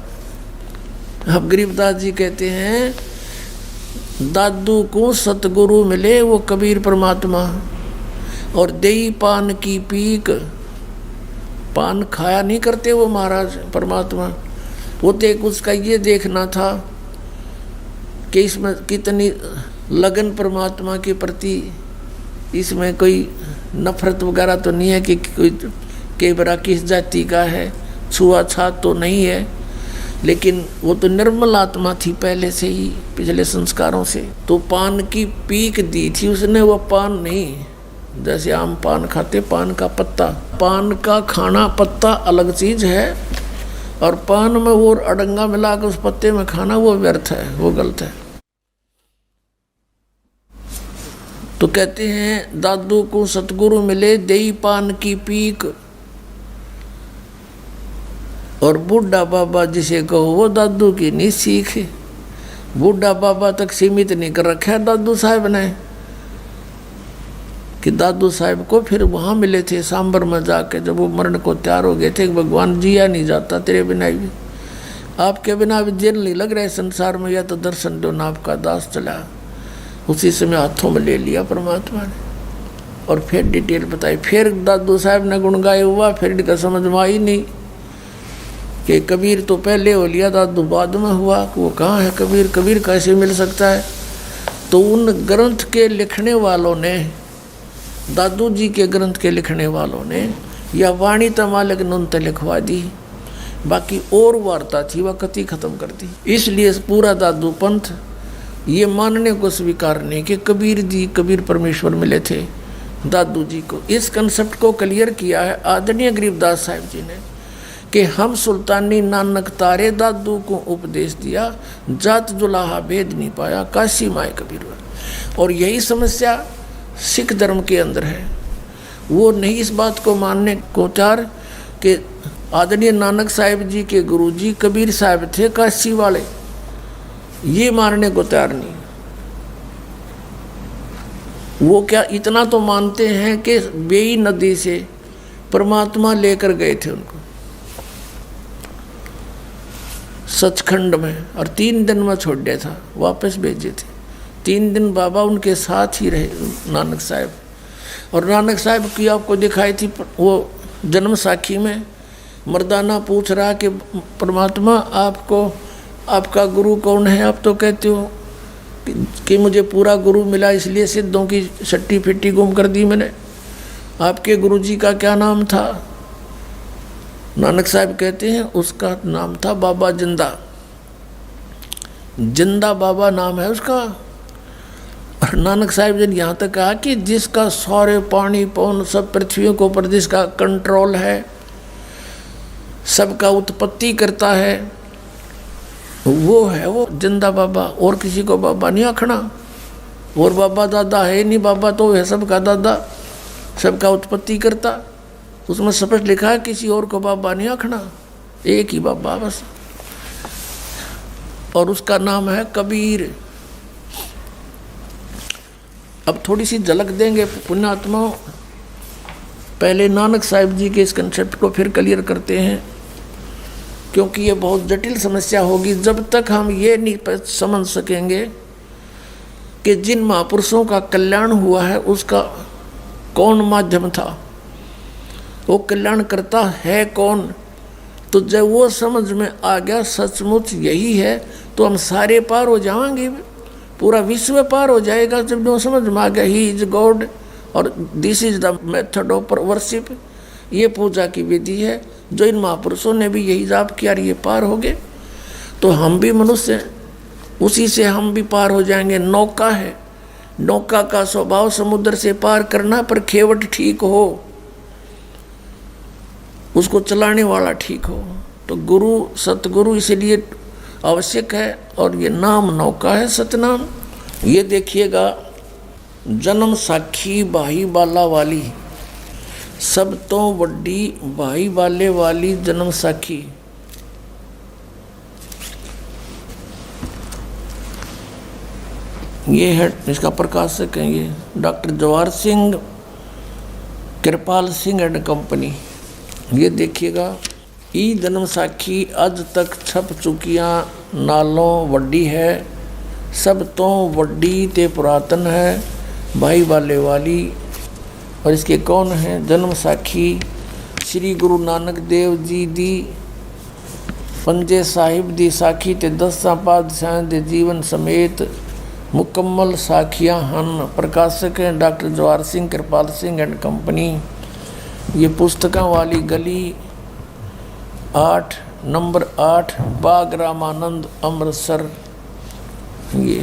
अब गरीबदास जी कहते हैं, दादू को सतगुरु मिले वो कबीर परमात्मा, और देई पान की पीक, पान खाया नहीं करते वो महाराज परमात्मा। वो तो एक उसका ये देखना था कि इसमें कितनी लगन परमात्मा के प्रति, इसमें कोई नफरत वगैरह तो नहीं है कि कोई कई बार किस जाति का है, छुआछात तो नहीं है, लेकिन वो तो निर्मल आत्मा थी पहले से ही, पिछले संस्कारों से। तो पान की पीक दी थी उसने, वो पान नहीं जैसे आम पान खाते, पान का पत्ता, पान का खाना पत्ता अलग चीज है, और पान में वो अड़ंगा मिला कर उस पत्ते में खाना वो व्यर्थ है, वो गलत है। तो कहते हैं दादू को सतगुरु मिले देई पान की पीक, और बूढ़ा बाबा जिसे कहो वो दादू की नहीं सीख। बूढ़ा बाबा तक सीमित नहीं कर रखा है दादू साहब ने, कि दादू साहब को फिर वहाँ मिले थे सांबर में जाके, जब वो मरण को तैयार हो गए थे कि भगवान जिया नहीं जाता तेरे बिना भी, आपके बिना भी जेल नहीं लग रहे संसार में, या तो दर्शन दो ना आपका दास चला। उसी समय हाथों में ले लिया परमात्मा ने और फिर डिटेल बताई। फिर दादू साहब ने गुण गाए हुआ, फिर इनका समझ में आई नहीं कि कबीर तो पहले हो लिया, दादू बाद में हुआ। वो कहाँ है कबीर, कबीर कैसे मिल सकता है। तो उन ग्रंथ के लिखने वालों ने, दादू जी के ग्रंथ के लिखने वालों ने या वाणी तमालक नुनत लिखवा दी, बाकी और वार्ता थी वह कति खत्म कर दी। इसलिए पूरा दादू पंथ ये मानने को स्वीकार नहीं कि कबीर जी, कबीर परमेश्वर मिले थे दादू जी को। इस कंसेप्ट को क्लियर किया है आदरणीय गरीबदास साहिब जी ने कि हम सुल्तानी नानक तारे दादू को उपदेश दिया, जात जुलाहा भेद नहीं पाया, काशी माए कबीर। और यही समस्या सिख धर्म के अंदर है। वो नहीं इस बात को मानने को तैयार कि आदरणीय नानक साहिब जी के गुरुजी कबीर साहब थे काशी वाले, ये मानने को तैयार नहीं। वो क्या इतना तो मानते हैं कि बेई नदी से परमात्मा लेकर गए थे उनको सचखंड में, और 3 दिन में छोड़ दिया था, वापस भेजे थे। 3 दिन बाबा उनके साथ ही रहे नानक साहब। और नानक साहब की आपको दिखाई थी वो जन्म साखी में, मर्दाना पूछ रहा कि परमात्मा आपको, आपका गुरु कौन है। आप तो कहते हो कि मुझे पूरा गुरु मिला इसलिए सिद्धों की सट्टी फिट्टी गुम कर दी मैंने, आपके गुरु जी का क्या नाम था। नानक साहब कहते हैं उसका नाम था बाबा जिंदा, जिंदा बाबा नाम है उसका। और नानक साहब जी यहाँ तक कहा कि जिसका सारे पानी पौन सब पृथ्वी के ऊपर जिसका कंट्रोल है, सबका उत्पत्ति करता है, वो है वो जिंदा बाबा। और किसी को बाबा नहीं आखना, और बाबा दादा है नहीं, बाबा तो है सबका दादा, सबका उत्पत्ति करता। उसमें स्पष्ट लिखा है किसी और को बाबा नहीं आखना, एक ही बाबा बस, और उसका नाम है कबीर। अब थोड़ी सी झलक देंगे पुण्यात्माओं, पहले नानक साहिब जी के इस कंसेप्ट को फिर क्लियर करते हैं, क्योंकि ये बहुत जटिल समस्या होगी जब तक हम ये नहीं समझ सकेंगे कि जिन महापुरुषों का कल्याण हुआ है उसका कौन माध्यम था, वो कल्याण करता है कौन। तो जब वो समझ में आ गया सचमुच यही है, तो हम सारे पार हो जाएंगे, पूरा विश्व पार हो जाएगा। जब वो समझ में आ गया ही इज गॉड और this is the method of worship, ये पूजा की विधि है, जो इन महापुरुषों ने भी यही जाप किया, ये पार हो गए। तो हम भी मनुष्य, उसी से हम भी पार हो जाएंगे। नौका है, नौका का स्वभाव समुद्र से पार करना, पर खेवट ठीक हो, उसको चलाने वाला ठीक हो। तो गुरु सतगुरु इसलिए आवश्यक है, और ये नाम नौका है सतनाम। ये देखिएगा जन्म साखी भाई बाला वाली, सब तो वड्डी भाई बाले वाली जन्म साखी। ये है, इसका प्रकाशक है ये doctor Jawahar Singh Kirpal Singh and company. ये देखिएगा, ई जन्म साखी अज तक छप चुकियां नालों वड्डी है, सब तो वड्डी ते पुरातन है भाई बाले वाली। और इसके कौन है जन्म साखी, श्री गुरु नानक देव जी दी पंजे साहिब दी साखी ते 10 पातशाह दे जीवन समेत मुकम्मल साखियां हन। प्रकाशक हैं doctor Jawahar Singh Kirpal Singh and company. ये पुस्तकों वाली गली 8 नंबर 8 बाग रामानंद अमृतसर। ये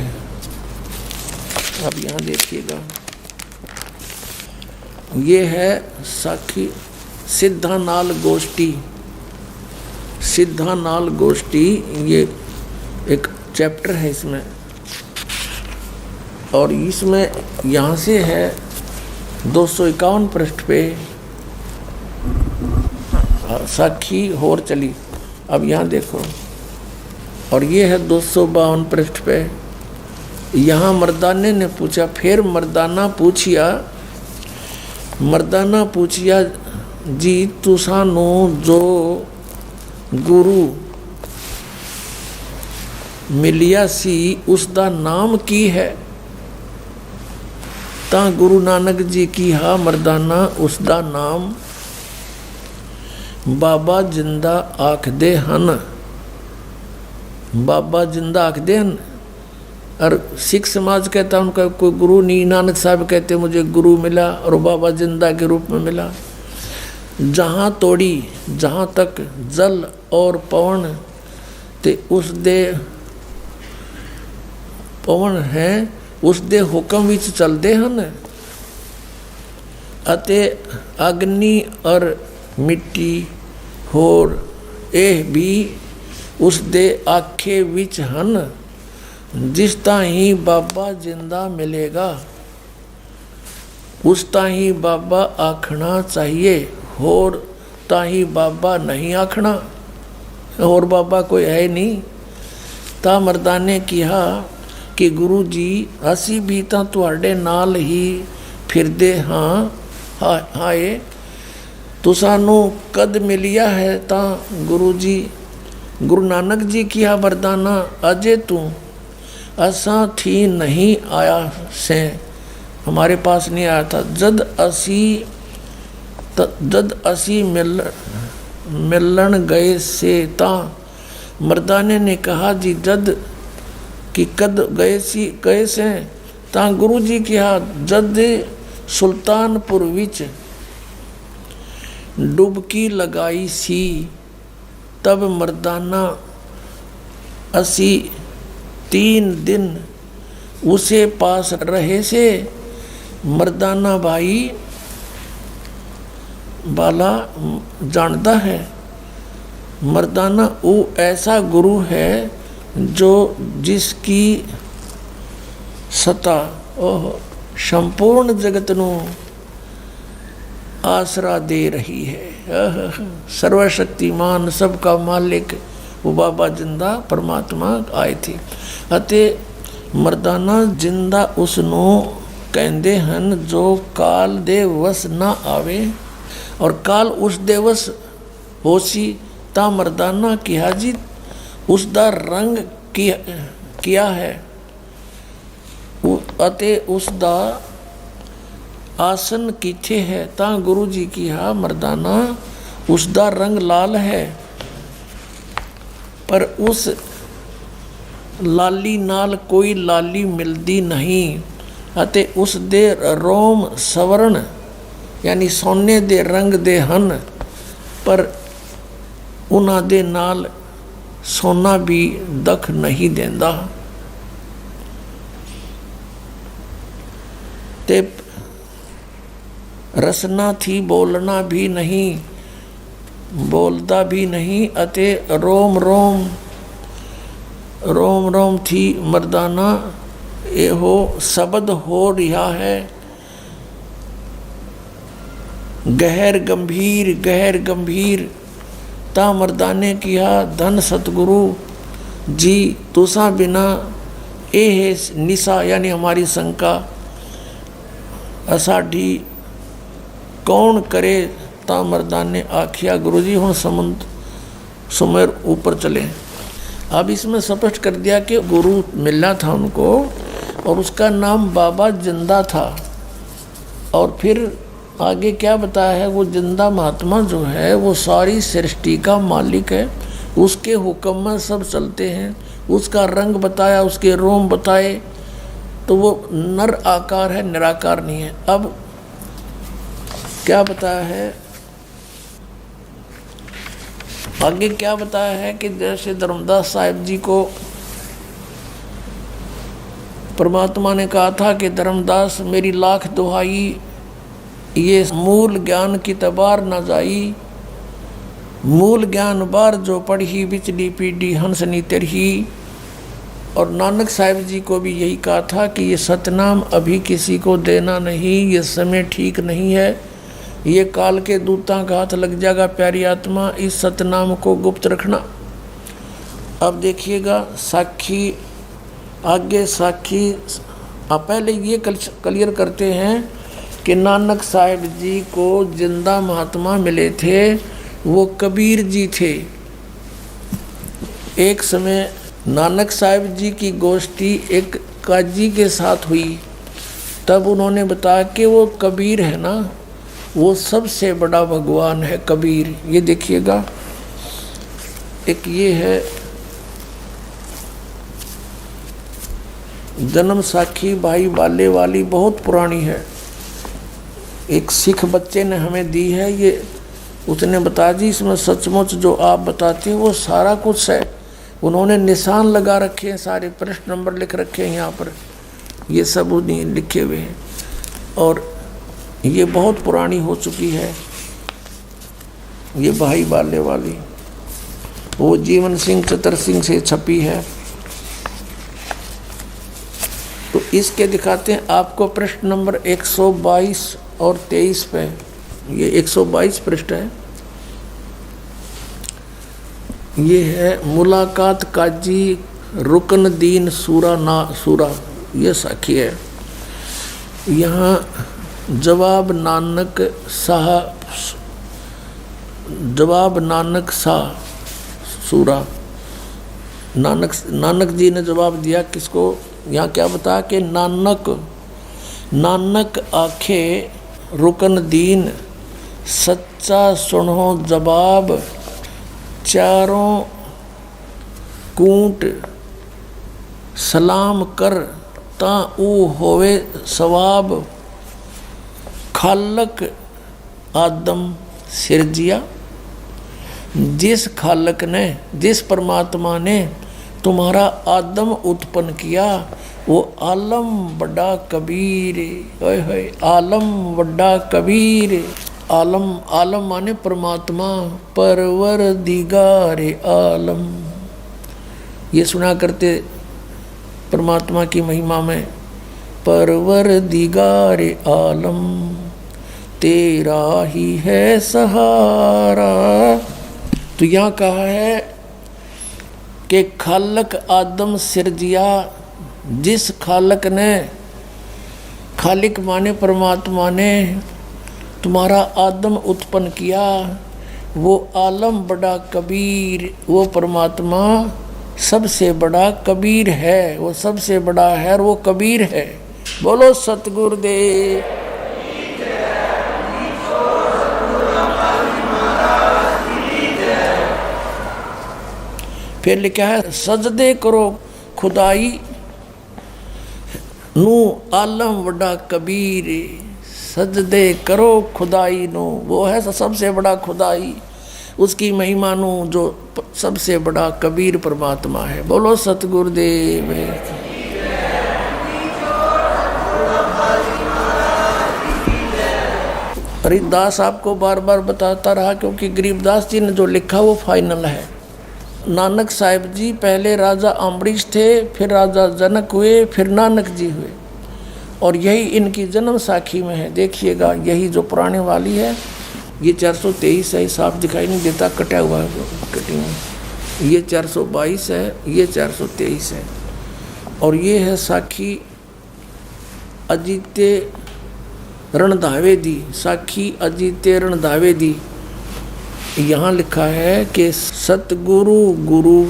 अब यहाँ देखिएगा, ये है साखी सिद्धानाल गोष्ठी, सिद्धा नाल गोष्ठी, ये एक चैप्टर है इसमें, और इसमें यहाँ से है 251 पृष्ठ पे साखी होर चली। अब यहाँ देखो, और ये है 252 पृष्ठ पे। यहाँ मर्दाने ने पूछा, फिर मर्दाना पूछिया जी तुसानो जो गुरु मिलिया सी उसका नाम की है। ता गुरु नानक जी की हा मर्दाना उसका नाम बाबा जिंदा आखदे हन। बाबा जिंदा आखदे हन। और सिख समाज कहता उनका कोई गुरु नहीं। नानक साहब कहते मुझे गुरु मिला और बाबा जिंदा के रूप में मिला। जहाँ तोड़ी जहाँ तक जल और पवन ते उस दे पवन है उस दे हुक्म विच चलते हैं। अते अग्नि और मिट्टी होर एह भी उस दे आखे विच हन। जिस ताही बाबा जिंदा मिलेगा उस ताही बाबा आखना चाहिए, होर ताही बाबा नहीं आखना। और बाबा कोई है नहीं। ता मर्दाने किहा कि गुरु जी असी भी तो तुहाडे नाल ही फिरदे हाँ। हाए तो सानू कद मिलिया है। ता गुरु जी गुरु नानक जी किहा मर्दाना अजे तू असा थी नहीं आया से, हमारे पास नहीं आया था। जद असी मिलन गए से। ता मर्दाने ने कहा जी जद कि कद गए से। ता गुरु जी कहा जद सुल्तानपुर विच डुबकी लगाई सी। तब मर्दाना असी 3 दिन उसे पास रहे से। मर्दाना भाई बाला जानता है मर्दाना वो ऐसा गुरु है जो जिसकी सत्ता संपूर्ण जगत नू आसरा दे रही है। सर्वशक्तिमान सबका मालिक वो बाबा जिंदा परमात्मा आए थे। अते मर्दाना जिंदा उसनों कहते हैं जो काल दे वस ना आवे और काल उस दे वस होसी। ता मर्दाना किहा जी उसका रंग किया है अते उसका आसन किथे है। ता गुरु जी किहा मर्दाना उसका रंग लाल है, पर उस लाली नाल कोई लाली मिलती नहीं। अते उस दे रोम सवरण यानी सोने दे रंग दे हन, पर उन्हां दे नाल सोना भी दख नहीं देंदा। ते रसना थी बोलना भी नहीं, बोलता भी नहीं। अते रोम रोम थी मर्दाना एहो शब्द हो रहा है। गहर गंभीर। ता मर्दाने किया धन सतगुरु जी तुसा बिना ए है निशा यानी हमारी शंका असाढ़ी कौन करे। ता मर्दाने आखिया गुरु जी हुण सुमेर ऊपर चले। अब इसमें स्पष्ट कर दिया कि गुरु मिलना था उनको और उसका नाम बाबा जिंदा था। और फिर आगे क्या बताया है, वो जिंदा महात्मा जो है वो सारी सृष्टि का मालिक है, उसके हुक्म में सब चलते हैं। उसका रंग बताया, उसके रोम बताए, तो वो नर आकार है, निराकार नहीं है। अब क्या बताया है, आगे क्या बताया है कि जैसे धर्मदास साहिब जी को परमात्मा ने कहा था कि धर्मदास मेरी लाख दुहाई, ये मूल ज्ञान की तबार न जाई, मूल ज्ञान बार जो पढ़ी बिचली पीढ़ी हंसनी तरही। और नानक साहिब जी को भी यही कहा था कि ये सतनाम अभी किसी को देना नहीं, ये समय ठीक नहीं है, ये काल के दूतां का हाथ लग जाएगा। प्यारी आत्मा, इस सतनाम को गुप्त रखना। अब देखिएगा साखी, आगे साखी। आप पहले ये क्लियर करते हैं कि नानक साहिब जी को जिंदा महात्मा मिले थे, वो कबीर जी थे। एक समय नानक साहिब जी की गोष्ठी एक काजी के साथ हुई, तब उन्होंने बताया कि वो कबीर है ना, वो सबसे बड़ा भगवान है कबीर। ये देखिएगा, एक ये है जन्म साखी भाई बाले वाली, बहुत पुरानी है, एक सिख बच्चे ने हमें दी है। ये उसने बताया जी इसमें सचमुच जो आप बताते हैं वो सारा कुछ है। उन्होंने निशान लगा रखे हैं, सारे प्रश्न नंबर लिख रखे हैं यहाँ पर, ये सब उन्हीं लिखे हुए हैं। और ये बहुत पुरानी हो चुकी है। ये भाई बाले वाली वो जीवन सिंह चतर सिंह से छपी है। तो इसके दिखाते हैं आपको प्रश्न नंबर 122 और 23 पे। ये 122 पृष्ठ है। ये है मुलाकात काजी रुकन दीन सूरा ना सूरा, ये साखी है। यहाँ जवाब नानक शाह सूरा, नानक जी ने जवाब दिया किसको। यहाँ क्या बताया कि नानक आखे रुकन दीन, सच्चा सुनो जवाब, चारों कूट सलाम कर ता ऊ होवे सवाब, खालक आदम सिरजिया। जिस खालक ने, जिस परमात्मा ने तुम्हारा आदम उत्पन्न किया, वो आलम बड़ा कबीर। ओए होए, आलम बड़ा कबीर। आलम माने परमात्मा, परवरदिगार आलम। ये सुना करते परमात्मा की महिमा में, परवरदिगार आलम तेरा ही है सहारा। तो यहाँ कहा है कि खालक आदम सिरजिया, जिस खालक ने, खालिक माने परमात्मा ने तुम्हारा आदम उत्पन्न किया, वो आलम बड़ा कबीर, वो परमात्मा सबसे बड़ा कबीर है, वो सबसे बड़ा है और वो कबीर है। बोलो सतगुरुदेव। फिर लिखा है सजदे करो खुदाई नू आलम बड़ा कबीर। सजदे करो खुदाई नू, वो है सबसे बड़ा खुदाई, उसकी महिमा नू जो सबसे बड़ा कबीर परमात्मा है। बोलो सतगुरुदेव। गरीबदास आपको बार बार बताता रहा, क्योंकि गरीबदास जी ने जो लिखा वो फाइनल है। नानक साहिब जी पहले राजा अम्बरीश थे, फिर राजा जनक हुए, फिर नानक जी हुए, और यही इनकी जन्म साखी में है। देखिएगा, यही जो पुराने वाली है, ये 423 है, साफ दिखाई नहीं देता, कटा हुआ है कटिंग। ये 422 है, ये 423 है, और ये है साखी अजीते रणधावे दी। साखी अजीते रणधावे दी। यहाँ लिखा है कि सतगुरु गुरु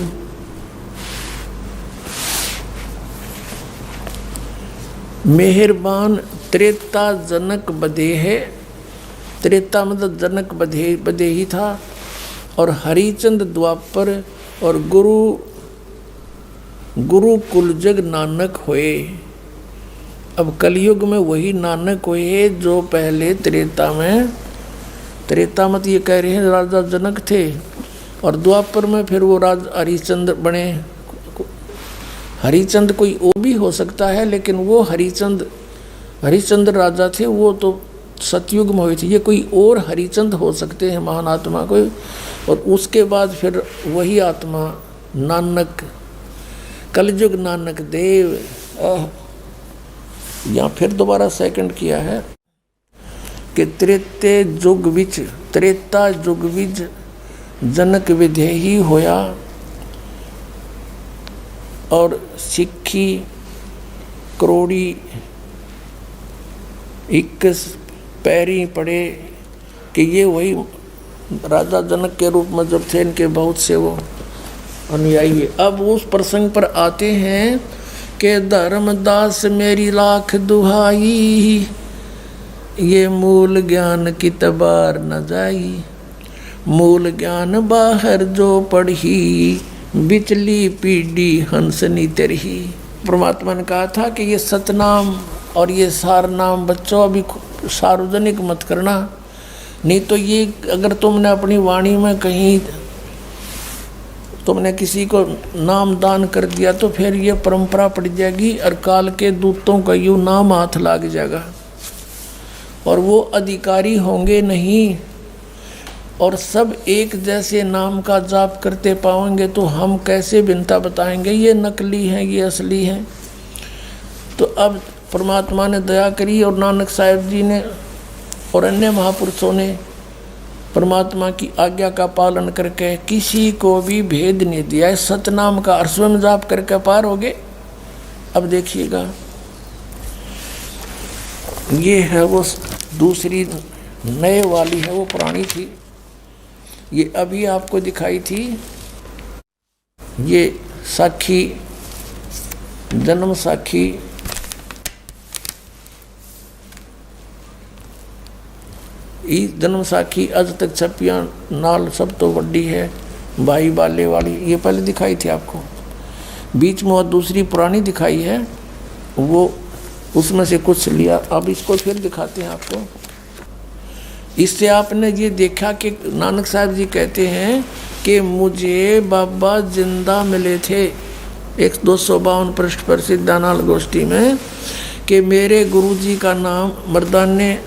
मेहरबान त्रेता जनक बधे है। त्रेता मतलब जनक बधे ही था, और हरिचंद द्वापर, और गुरु कुलजग नानक होए। अब कलयुग में वही नानक हुए जो पहले त्रेता में, त्रेता मत ये कह रहे हैं राजा जनक थे, और द्वापर में फिर वो राजा हरिचंद बने। हरिचंद कोई वो भी हो सकता है, लेकिन वो हरिचंद राजा थे, वो तो सतयुग में हुए थे। ये कोई और हरिचंद हो सकते हैं महान आत्मा कोई, और उसके बाद फिर वही आत्मा नानक, कलयुग नानक देव, यहाँ फिर दोबारा सेकंड किया है कि त्रेते जुग विच, त्रेता जुग विच जनक विधेयी होया, और सिक्खी करोड़ी 21 पैरी पड़े, कि ये वही राजा जनक के रूप में जब थे, इनके बहुत से वो अनुयायी है। अब उस प्रसंग पर आते हैं कि धर्मदास मेरी लाख दुहाई, ये मूल ज्ञान की तबार न जाई, मूल ज्ञान बाहर जो पढ़ी, बिचली पीढ़ी हंसनी तरही। परमात्मा ने कहा था कि ये सतनाम और ये सार नाम बच्चों अभी सार्वजनिक मत करना, नहीं तो ये अगर तुमने अपनी वाणी में कहीं तुमने किसी को नाम दान कर दिया तो फिर ये परंपरा पड़ जाएगी और काल के दूतों का यूँ नाम हाथ लग जाएगा और वो अधिकारी होंगे नहीं, और सब एक जैसे नाम का जाप करते पाएंगे तो हम कैसे भिन्नता बताएंगे ये नकली हैं ये असली हैं। तो अब परमात्मा ने दया करी और नानक साहिब जी ने और अन्य महापुरुषों ने परमात्मा की आज्ञा का पालन करके किसी को भी भेद नहीं दिया है। सतनाम का स्वयं जाप करके पार हो गए। अब देखिएगा ये है वो दूसरी नए वाली है, वो पुरानी थी, ये अभी आपको दिखाई थी। ये साखी, जन्म साखी, जन्म साखी अज तक छपिया नाल सब तो वड्डी है, भाई बाले वाली, ये पहले दिखाई थी आपको। बीच में और दूसरी पुरानी दिखाई है, वो उसमें से कुछ लिया। अब इसको फिर दिखाते हैं आपको। इससे आपने ये देखा कि नानक साहब जी कहते हैं कि मुझे बाबा जिंदा मिले थे 252 पृष्ठ पर सिद्धानाल गोष्ठी में, कि मेरे गुरु जी का नाम, मर्दान ने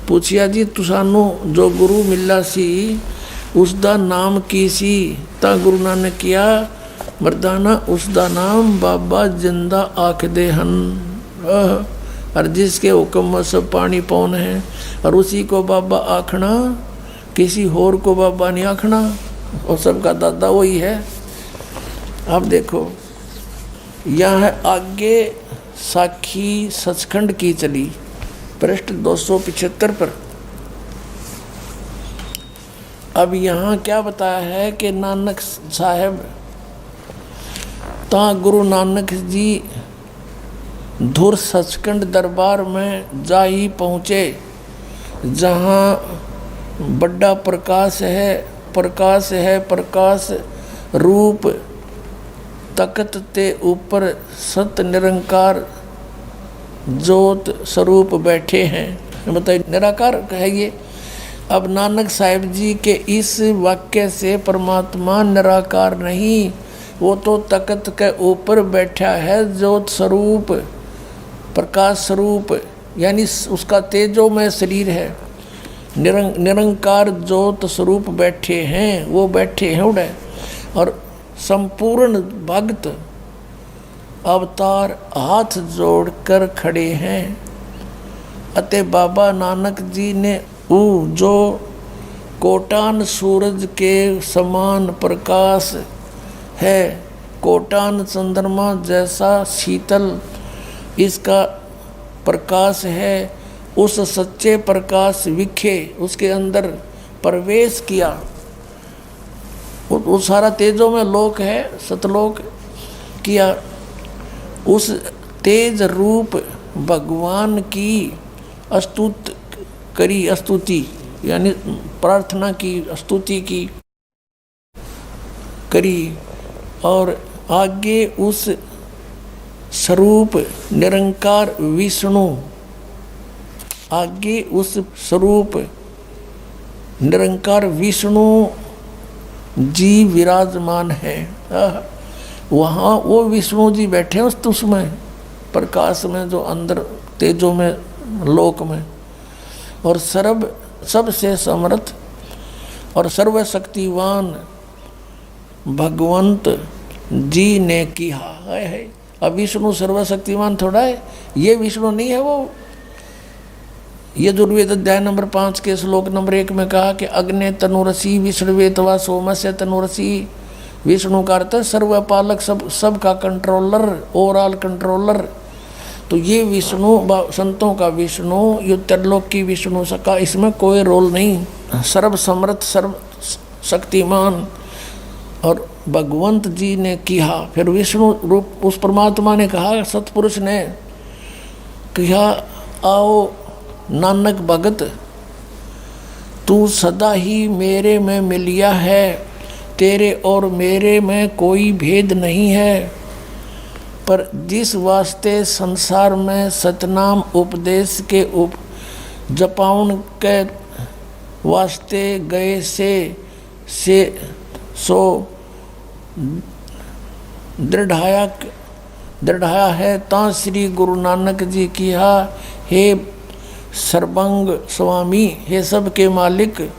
पूछिया जी तुसानू जो गुरु मिला सी उसका नाम की सी, ता गुरु नानक किया मर्दाना उसका नाम बाबा जिंदा आख दे हन, और जिसके हुक्म में सब पानी पौन है, और उसी को बाबा आखना, किसी होर को बाबा नहीं आखना, और सबका दादा वही है। अब देखो यहाँ है आगे साखी सचखंड की चली पृष्ठ 275 पर। अब यहाँ क्या बताया है कि नानक साहब ता गुरु नानक जी धुर सचखंड दरबार में जा ही पहुँचे, जहाँ बड़ा प्रकाश है, प्रकाश है, प्रकाश रूप तकत ते ऊपर सत निरंकार ज्योत स्वरूप बैठे हैं। बताइए निराकार है ये। अब नानक साहिब जी के इस वाक्य से परमात्मा निराकार नहीं, वो तो तकत के ऊपर बैठा है, ज्योत स्वरूप, प्रकाश स्वरूप, यानी उसका तेजोमय शरीर है, निरंकार ज्योत स्वरूप बैठे हैं, वो बैठे हैं उड़े। और संपूर्ण भक्त अवतार हाथ जोड़कर खड़े हैं। अते बाबा नानक जी ने जो कोटान सूरज के समान प्रकाश है, कोटान चंद्रमा जैसा शीतल इसका प्रकाश है, उस सच्चे प्रकाश विखे उसके अंदर प्रवेश किया। वो सारा तेजों में लोक है, सतलोक किया। उस तेज रूप भगवान की स्तुति यानी प्रार्थना की, स्तुति की करी, और आगे उस स्वरूप निरंकार विष्णु, आगे उस स्वरूप निरंकार विष्णु जी विराजमान है। वहाँ वो विष्णु जी बैठे उसमें प्रकाश में, जो अंदर तेजों में लोक में, और सबसे समर्थ और सर्वशक्तिवान भगवंत जी ने किया है। अब विष्णु सर्वशक्तिमान थोड़ा है, ये विष्णु नहीं है वो। यजुर्वेद अध्याय नंबर 5 के श्लोक नंबर 1 में कहा कि अग्ने तनुरसी विष्णुवे तवा सोमस्य तनुरसी। विष्णु का अर्थ सर्वपालक, सब का कंट्रोलर, ओवरऑल कंट्रोलर। तो ये विष्णु संतों का विष्णु, ये त्रिलोक की विष्णु का इसमें कोई रोल नहीं। सर्व समर्थ, सर्व शक्तिमान और भगवंत जी ने किया। फिर विष्णु रूप उस परमात्मा ने कहा, सतपुरुष ने कहा, आओ नानक भगत, तू सदा ही मेरे में मिलिया है, तेरे और मेरे में कोई भेद नहीं है। पर जिस वास्ते संसार में सतनाम उपदेश के जपाउन के वास्ते गए से सो दृढ़ाया है, ता श्री गुरु नानक जी किया, हे सर्वंग स्वामी, हे सब के मालिक,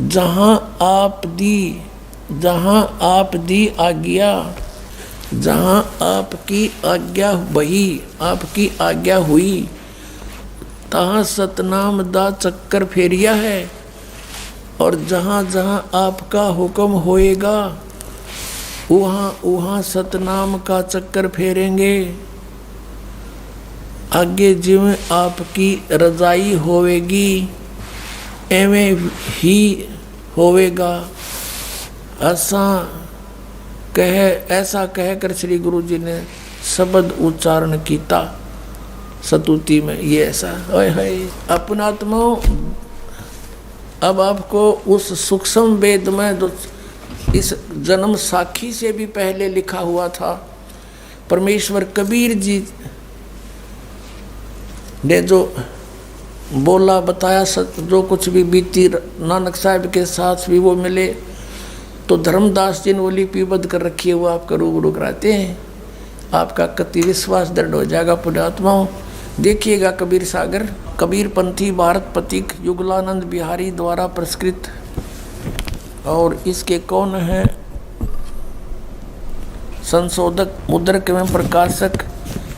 जहाँ आप दी आज्ञा, जहाँ आपकी आज्ञा बही, आपकी आज्ञा हुई, तहाँ सतनाम दा चक्कर फेरिया है। और जहाँ जहाँ आपका हुक्म होएगा वहाँ वहाँ सतनाम का चक्कर फेरेंगे। आगे जिवें आपकी रजाई होवेगी एवें ही होवेगा। ऐसा कहकर श्री गुरु जी ने शब्द उच्चारण कीता सतुति में। ये ऐसा है अपनात्मा। अब आपको उस सूक्ष्म वेद में जो इस जन्म साखी से भी पहले लिखा हुआ था, परमेश्वर कबीर जी ने जो बोला बताया, जो कुछ भी बीती नानक साहब के साथ भी वो मिले, तो धर्मदास जी ने वो लिपिबद्ध कर रखी है, वो आपका रूबरू कराते हैं। आपका कति विश्वास दृढ़ हो जाएगा पुण्यात्माओं। देखिएगा कबीर सागर, कबीर पंथी भारत पथिक युगलानंद बिहारी द्वारा पुरस्कृत। और इसके कौन है संशोधक, मुद्रक एवं प्रकाशक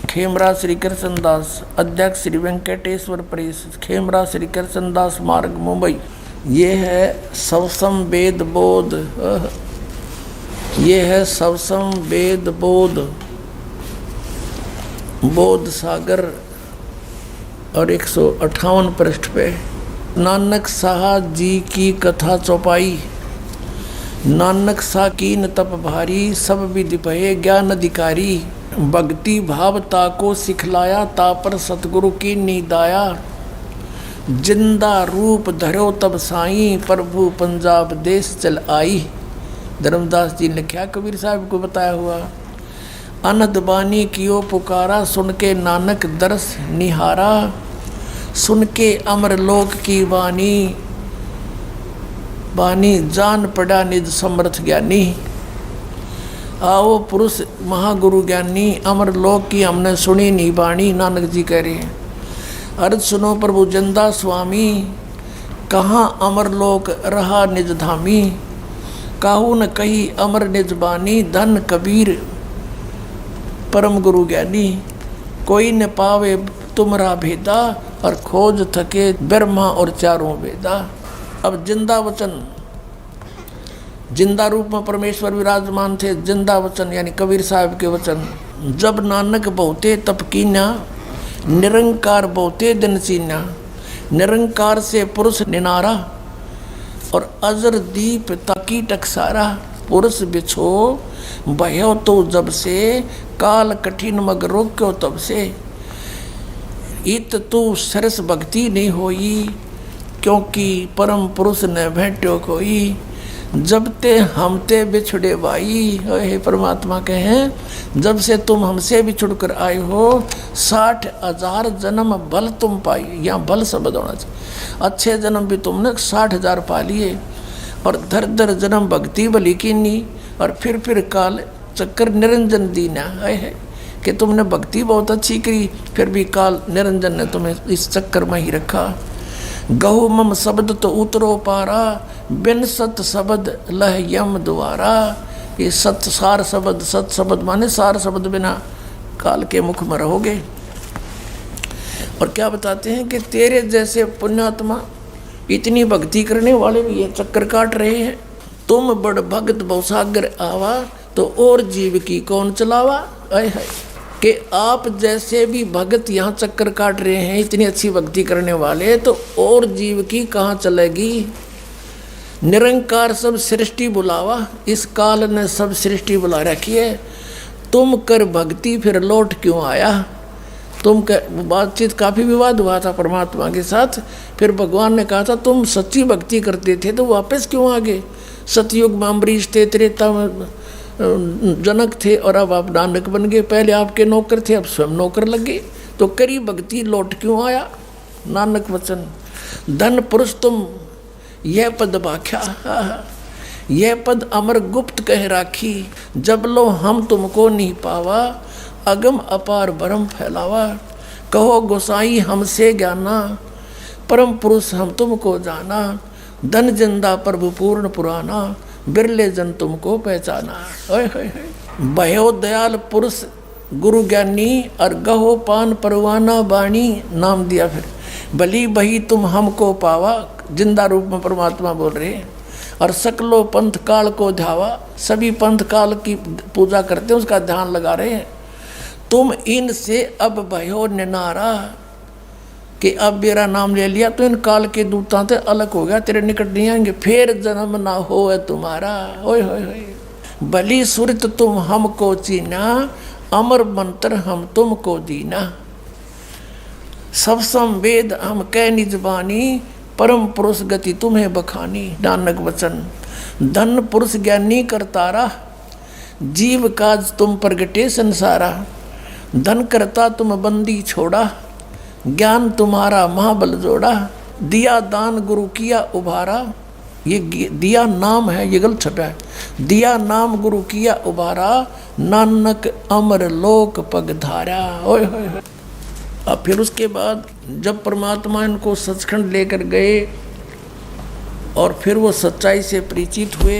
खेमरा श्री कृष्ण दास, अध्यक्ष श्री वेंकटेश्वर प्रेस, खेमरा श्री कृष्ण दास मार्ग मुंबई। ये है सवसम वेद बोध, ये है सवसम वेद बोध, बोध सागर। और 158 पृष्ठ पे नानक साहब जी की कथा चौपाई। नानक सा कीन तप भारी, सब विधि भये ज्ञान अधिकारी। भक्ति भाव ताको सिखलाया, तापर सतगुरु की नीदाया। जिंदा रूप धरो तब साई, प्रभु पंजाब देश चल आई। धर्मदास जी ने लिखा, कबीर साहब को बताया हुआ। अनहद बानी कियो पुकारा, सुन के नानक दर्श निहारा। सुन के अमर लोक की वाणी, बानी जान पड़ा निज समर्थ ज्ञानी। आओ पुरुष महागुरु ज्ञानी, अमर लोक की हमने सुनी नहीं बाणी। नानक जी कह रहे हैं, अर्ज सुनो प्रभु जंदा स्वामी, कहाँ अमर लोक रहा निज धामी। काहू न कही अमर निज बानी, धन कबीर परम गुरु ज्ञानी। कोई न पावे तुमरा भेदा, और खोज थके ब्रह्मा और चारों वेदा। अब जिंदा वचन, जिंदा रूप में परमेश्वर विराजमान थे। जिंदा वचन यानी कबीर साहब के वचन। जब नानक बहुते तप कीन्या, निरंकार बहुते दिन सीन्या। निरंकार से पुरुष निनारा, और अजर दीप ताकी टकसारा। पुरुष बिछो भयो तो जब से, काल कठिन मग रोक्यो तब से। इत तू सरस भक्ति नहीं होई, क्योंकि परम पुरुष ने भेंट्यो कोई। जब ते हमते बिछुड़े बाई, हे परमात्मा कहें, जब से तुम हमसे बिछुड़ कर आए हो, 60,000 जन्म बल तुम पाई। यहाँ बल शब्द होना चाहिए। अच्छे जन्म भी तुमने 60,000 पा लिए, और धर धर जन्म भक्ति बली कीनी, और फिर काल चक्कर निरंजन दीना है कि तुमने भक्ति बहुत अच्छी करी, फिर भी काल निरंजन ने तुम्हें इस चक्कर में ही रखा। गहु मम शब्द तो उतरो पारा, बिन सत शब्द लह यम द्वारा। ये सत सार शब्द, सत शब्द माने सार शब्द बिना काल के मुख में रहोगे। और क्या बताते हैं कि तेरे जैसे पुण्यात्मा इतनी भक्ति करने वाले भी ये चक्कर काट रहे हैं। तुम बड़ भगत भवसागर आवा, तो और जीव की कौन चलावा। आय हाय कि आप जैसे भी भगत यहाँ चक्कर काट रहे हैं, इतनी अच्छी भक्ति करने वाले, तो और जीव की कहाँ चलेगी। निरंकार सब सृष्टि बुलावा, इस काल ने सब सृष्टि बुला रखी है। तुम कर भक्ति फिर लौट क्यों आया। तुम बातचीत काफ़ी विवाद हुआ था परमात्मा के साथ। फिर भगवान ने कहा था तुम सच्ची भक्ति करते थे तो वापस क्यों आ गए। सतयुग में अम्बरीश थे, त्रेता में जनक थे, और अब आप नानक बन गए। पहले आपके नौकर थे, अब स्वयं नौकर लग गए। तो करी भक्ति लौट क्यों आया। नानक वचन धन पुरुष तुम यह पद भाख्या, यह पद अमर गुप्त कह राखी। जब लो हम तुमको नहीं पावा, अगम अपार भरम फैलावा। कहो गोसाई हमसे ज्ञाना, परम पुरुष हम तुमको जाना। धन जिंदा प्रभु पूर्ण पुराना, बिरले जन तुमको पहचाना। भयो दयाल पुरुष गुरु ज्ञानी, और गहो पान परवाना बाणी। नाम दिया फिर भली बही तुम हमको पावा। जिंदा रूप में परमात्मा बोल रहे हैं। और सकलो पंथ काल को ध्यावा, सभी पंथ काल की पूजा करते हैं, उसका ध्यान लगा रहे हैं। तुम इनसे अब भयो निनारा, कि अब मेरा नाम ले लिया तो इन काल के दूतां से अलग हो गया, तेरे निकट नहीं आएंगे। फिर जन्म ना हो तुम्हारा। ओए होए होए भली सुरत तुम हमको चीना, अमर मंत्र हम तुमको दीना। सब संवेद हम कह निज बानी, परम पुरुष गति तुम्हें बखानी। नानक वचन धन पुरुष ज्ञानी करतारा, जीव काज तुम प्रगटे संसारा। धन करता तुम बंदी छोड़ा, ज्ञान तुम्हारा महाबल जोड़ा। दिया दान गुरु किया उभारा, ये दिया नाम है, ये गलत छपा है। दिया नाम गुरु किया उभारा, नानक अमर लोक पग धारा। ओए होए होए। अब फिर उसके बाद जब परमात्मा इनको सचखंड लेकर गए और फिर वो सच्चाई से परिचित हुए,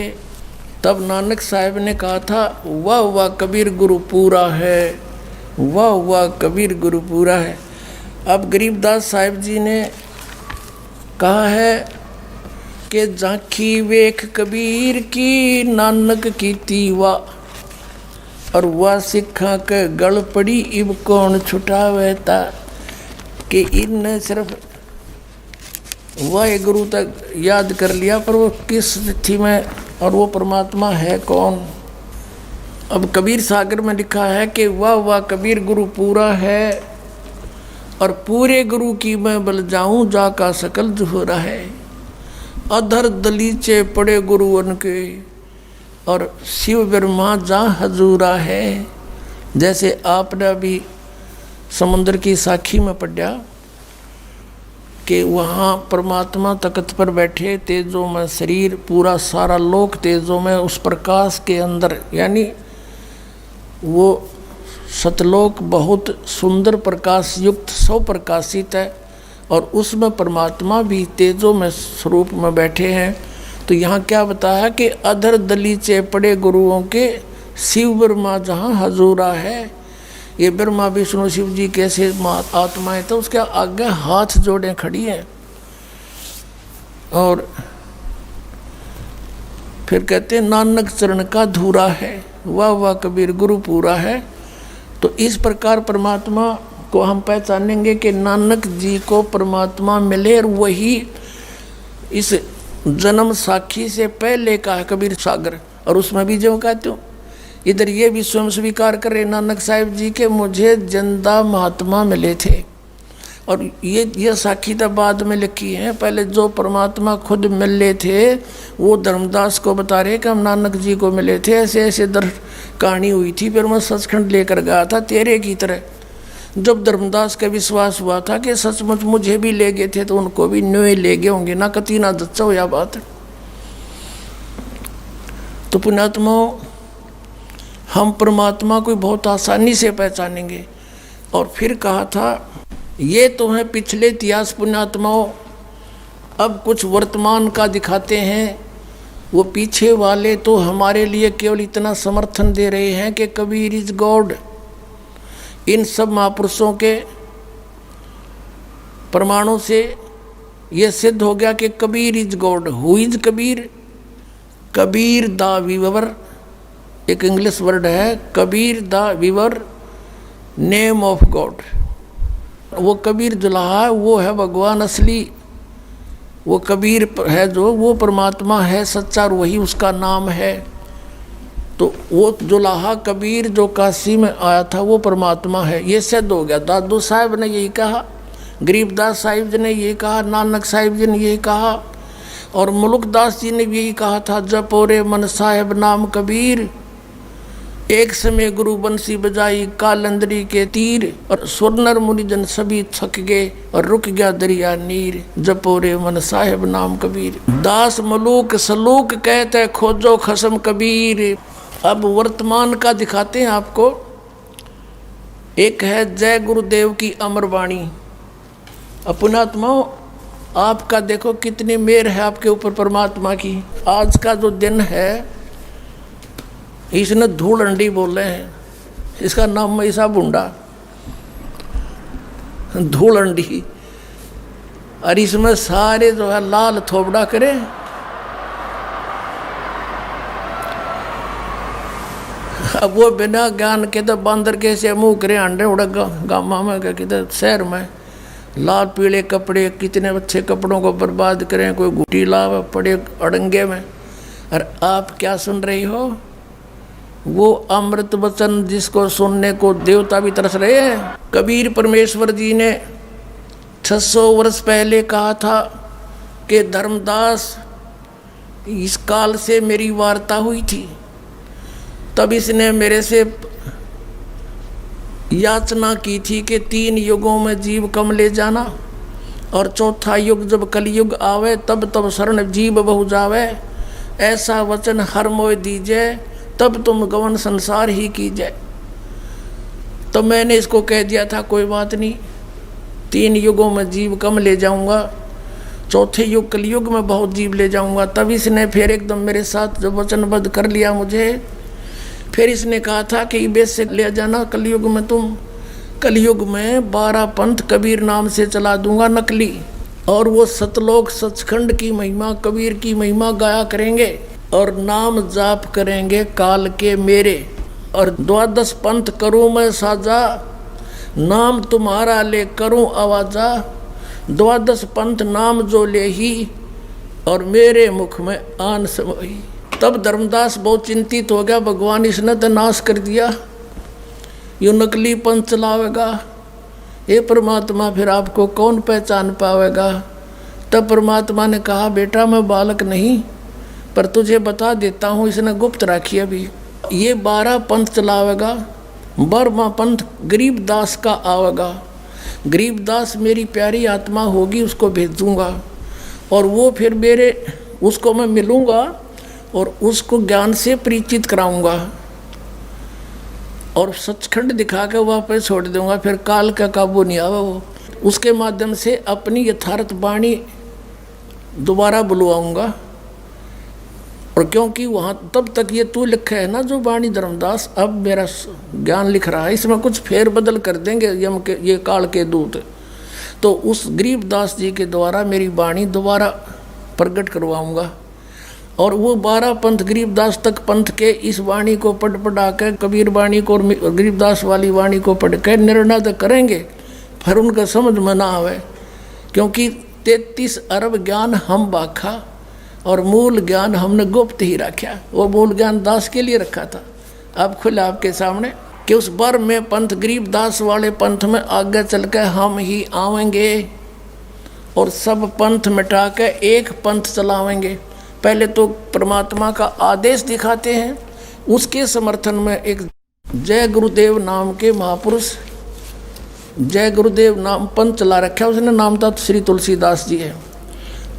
तब नानक साहब ने कहा था वाह वाह कबीर गुरु पूरा है, वाह वाह कबीर गुरु पूरा है। अब गरीबदास साहिब जी ने कहा है कि झांकी वेख कबीर की, नानक की तीवा। और वह सिखा के गल पड़ी, इब कौन छुटावेता। कि इन सिर्फ वह गुरु तक याद कर लिया, पर वो किस तिथि में और वो परमात्मा है कौन। अब कबीर सागर में लिखा है कि वाह वाह कबीर गुरु पूरा है, और पूरे गुरु की मैं बल जाऊं, जाका सकल जुहरा है। अधर दलीचे पड़े गुरु उनके, और शिव ब्रह्मा जा हजूरा है। जैसे आपने अभी समुद्र की साखी में पढ़ा कि वहाँ परमात्मा तख्त पर बैठे, तेजों में शरीर, पूरा सारा लोक तेजों में, उस प्रकाश के अंदर, यानी वो सतलोक बहुत सुंदर प्रकाश युक्त स्वप्रकाशित है, और उसमें परमात्मा भी तेजों में स्वरूप में बैठे हैं। तो यहाँ क्या बताया कि अधर दलीचे पड़े गुरुओं के, शिव ब्रह्मा जहाँ हजूरा है। ये ब्रह्मा विष्णु शिव जी कैसे आत्माएं, तो उसके आगे हाथ जोड़े खड़ी हैं। और फिर कहते हैं नानक चरण का धूरा है, वाह वाह कबीर गुरु पूरा है। तो इस प्रकार परमात्मा को हम पहचानेंगे कि नानक जी को परमात्मा मिले, और वही इस जन्म साखी से पहले का है कबीर सागर। और उसमें भी जो कहते हो, इधर ये भी स्वयं स्वीकार कर रहे नानक साहिब जी के मुझे जिंदा महात्मा मिले थे। और ये साखी तो बाद में लिखी है, पहले जो परमात्मा खुद मिले थे वो धर्मदास को बता रहे कि हम नानक जी को मिले थे, ऐसे ऐसे कहानी हुई थी। फिर मैं सचखंड लेकर गया था तेरे की तरह। जब धर्मदास का विश्वास हुआ था कि सचमुच मुझे भी ले गए थे, तो उनको भी न्योय ले गए होंगे ना, कती ना दच्चा हो या बात। तो पुण्यात्माओं, हम परमात्मा को बहुत आसानी से पहचानेंगे। और फिर कहा था ये तो है पिछले इतिहास पुण्यात्माओं, अब कुछ वर्तमान का दिखाते हैं। वो पीछे वाले तो हमारे लिए केवल इतना समर्थन दे रहे हैं कि कबीर इज गॉड। इन सब महापुरुषों के प्रमाणों से ये सिद्ध हो गया कि Kabir is God. Who is Kabir? Kabir the weaver, एक इंग्लिश वर्ड है, Kabir the weaver, name of God. वो कबीर जुलाहा है, वो है भगवान असली। वो कबीर है जो, वो परमात्मा है सच्चा, और वही उसका नाम है। तो वो जुलाहा कबीर जो काशी में आया था वो परमात्मा है, ये सिद्ध हो गया। दादू साहब ने यही कहा, गरीबदास साहिब जी ने यही कहा, नानक साहिब जी ने यही कहा, और मुल्कदास जी ने भी यही कहा था, जपो रे मन साहेब नाम कबीर, एक समय गुरु बंसी बजाई कालंदरी के तीर, और सुरनर मुनिजन सभी थक गए और रुक गया दरिया नीर, जपो रे मन साहेब नाम कबीर। दास मलूक सलूक कहते खोजो खसम कबीर। अब वर्तमान का दिखाते हैं आपको। एक है जय गुरुदेव की अमर वाणी। अपनात्माओं, आपका देखो कितनी मेहर है आपके ऊपर परमात्मा की। आज का जो दिन है इसने धूल अंडी बोले हैं, इसका नाम ऐसा बुंडा धूल अंडी, और इसमें सारे जो है लाल थोबड़ा करे। अब वो बिना ज्ञान के तो बांदर कैसे मुंह करे अंडे उड़ेगा गामा में क्या किधर शहर में लाल पीले कपड़े, कितने अच्छे कपड़ों को बर्बाद करें, कोई घुटी लाव पड़े अड़ंगे में। और आप क्या सुन रही हो? वो अमृत वचन जिसको सुनने को देवता भी तरस रहे हैं। कबीर परमेश्वर जी ने 600 वर्ष पहले कहा था कि धर्मदास इस काल से मेरी वार्ता हुई थी, तब इसने मेरे से याचना की थी कि 3 युगों में जीव कम ले जाना, और चौथा युग जब कलयुग आवे तब तब शरण जीव बहु जावे, ऐसा वचन हर मोय दीजिए तब तुम गवन संसार ही कीजिए। तो मैंने इसको कह दिया था कोई बात नहीं, 3 युगों में जीव कम ले जाऊंगा, चौथे युग कलयुग में बहुत जीव ले जाऊंगा। तब इसने फिर एकदम मेरे साथ जब वचनबद्ध कर लिया मुझे, फिर इसने कहा था कि बेस से ले जाना कलयुग में तुम, कलयुग में 12 पंथ कबीर नाम से चला दूंगा नकली, और वो सतलोक सचखंड की महिमा कबीर की महिमा गाया करेंगे, और नाम जाप करेंगे काल के मेरे, और 12 पंथ करूँ मैं साजा, नाम तुम्हारा ले करूँ आवाजा, 12 पंथ नाम जो ले ही, और मेरे मुख में आन समोही। तब धर्मदास बहुत चिंतित हो गया, भगवान इसने तो नाश कर दिया, यो नकली पंथ चलावेगा, ये परमात्मा फिर आपको कौन पहचान पावेगा। तब परमात्मा ने कहा, बेटा मैं बालक नहीं, पर तुझे बता देता हूँ, इसने गुप्त राखी अभी। ये 12 पंथ चलावेगा, 12वां पंथ गरीबदास का आवेगा। गरीबदास मेरी प्यारी आत्मा होगी, उसको भेजूँगा, और वो फिर मेरे उसको मैं मिलूँगा और उसको ज्ञान से परिचित कराऊँगा, और सचखंड दिखा के वापस छोड़ दूँगा, फिर काल का काबू नहीं आवा। वो उसके माध्यम से अपनी यथार्थ वाणी दोबारा बुलवाऊँगा। और क्योंकि वहाँ तब तक ये तू लिखा है ना जो वाणी धर्मदास, अब मेरा ज्ञान लिख रहा है, इसमें कुछ फेर बदल कर देंगे यम के ये काल के दूत, तो उस गरीबदास जी के द्वारा मेरी वाणी दोबारा प्रकट करवाऊँगा। और वो 12 पंथ गरीबदास तक पंथ के इस वाणी को पढ़ा कर, कबीर वाणी को और गरीबदास वाली वाणी को पढ़ कर निर्णय तो करेंगे, फिर उनका समझ में ना आवे, क्योंकि 33 अरब ज्ञान हम बाखा और मूल ज्ञान हमने गुप्त ही रखा। वो मूल ज्ञान दास के लिए रखा था। अब खुला आपके सामने कि उस बार में पंथ गरीबदास वाले पंथ में आगे चल कर हम ही आवेंगे और सब पंथ मिटा के एक पंथ चलावेंगे। पहले तो परमात्मा का आदेश दिखाते हैं, उसके समर्थन में एक जय गुरुदेव नाम के महापुरुष, जय गुरुदेव नाम पंथ चला रखा, उसने नाम था श्री तुलसीदास जी है,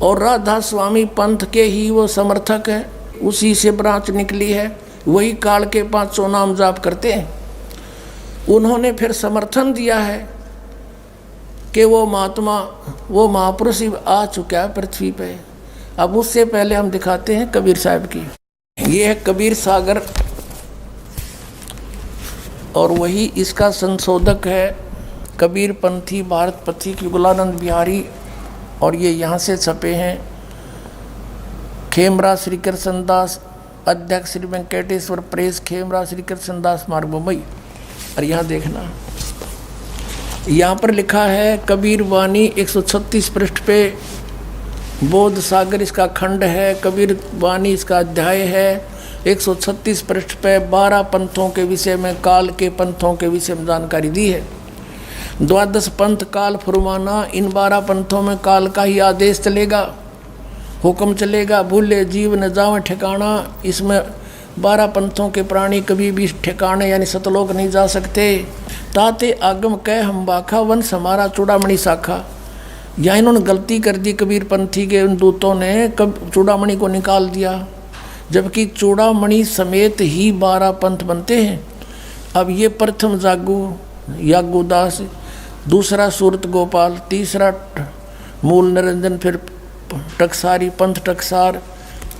और राधा स्वामी पंथ के ही वो समर्थक है, उसी से ब्रांच निकली है, वही काल के 500 नाम जाप करते हैं। उन्होंने फिर समर्थन दिया है कि वो महात्मा वो महापुरुष आ चुका है पृथ्वी पे। अब उससे पहले हम दिखाते हैं कबीर साहब की। ये है कबीर सागर और वही इसका संशोधक है कबीर पंथी भारत पथिक युगलानंद बिहारी। और ये यहाँ से छपे हैं। खेमरा श्री कृष्णदास अध्यक्ष श्री वेंकटेश्वर प्रेस, खेमरा श्री कृष्णदास मार्ग मुंबई। और यहाँ देखना, यहाँ पर लिखा है कबीर वाणी 136 पृष्ठ पे बोध सागर इसका खंड है, कबीर वाणी इसका अध्याय है। 136 पृष्ठ पे 12 पंथों के विषय में, काल के पंथों के विषय में जानकारी दी है। द्वादश पंथ काल फुरमाना, इन 12 पंथों में काल का ही आदेश चलेगा, हुक्म चलेगा। भूले जीव न जावे ठिकाना, इसमें 12 पंथों के प्राणी कभी भी ठिकाने यानी सतलोक नहीं जा सकते। ताते आगम कह हम बाखा, वंश हमारा चूड़ामणि शाखा। यहाँ इन्होंने गलती कर दी कबीर पंथी के उन दूतों ने, कब चूड़ामणि को निकाल दिया, जबकि चूड़ामणि समेत ही 12 पंथ बनते हैं। अब ये प्रथम यागुदास, दूसरा सूरत गोपाल, तीसरा मूल निरंजन, फिर टकसारी पंथ टकसार,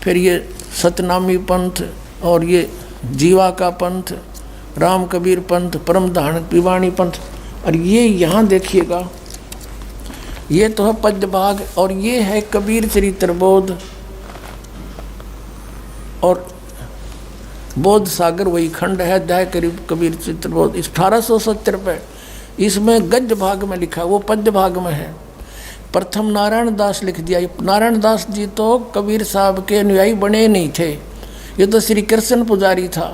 फिर ये सतनामी पंथ और ये जीवा का पंथ, राम कबीर पंथ, परम धारण पिवाणी पंथ। और ये यहाँ देखिएगा, ये तो है पद्य भाग और ये है कबीर चरित्र बोध और बोध सागर वही खंड है, अध्याय कबीर चरित्र बोध 1870 पे। इसमें गद्य भाग में लिखा, वो पद्य भाग में है। प्रथम नारायण दास लिख दिया। नारायण दास जी तो कबीर साहब के अनुयायी बने नहीं थे, ये तो श्री कृष्ण पुजारी था।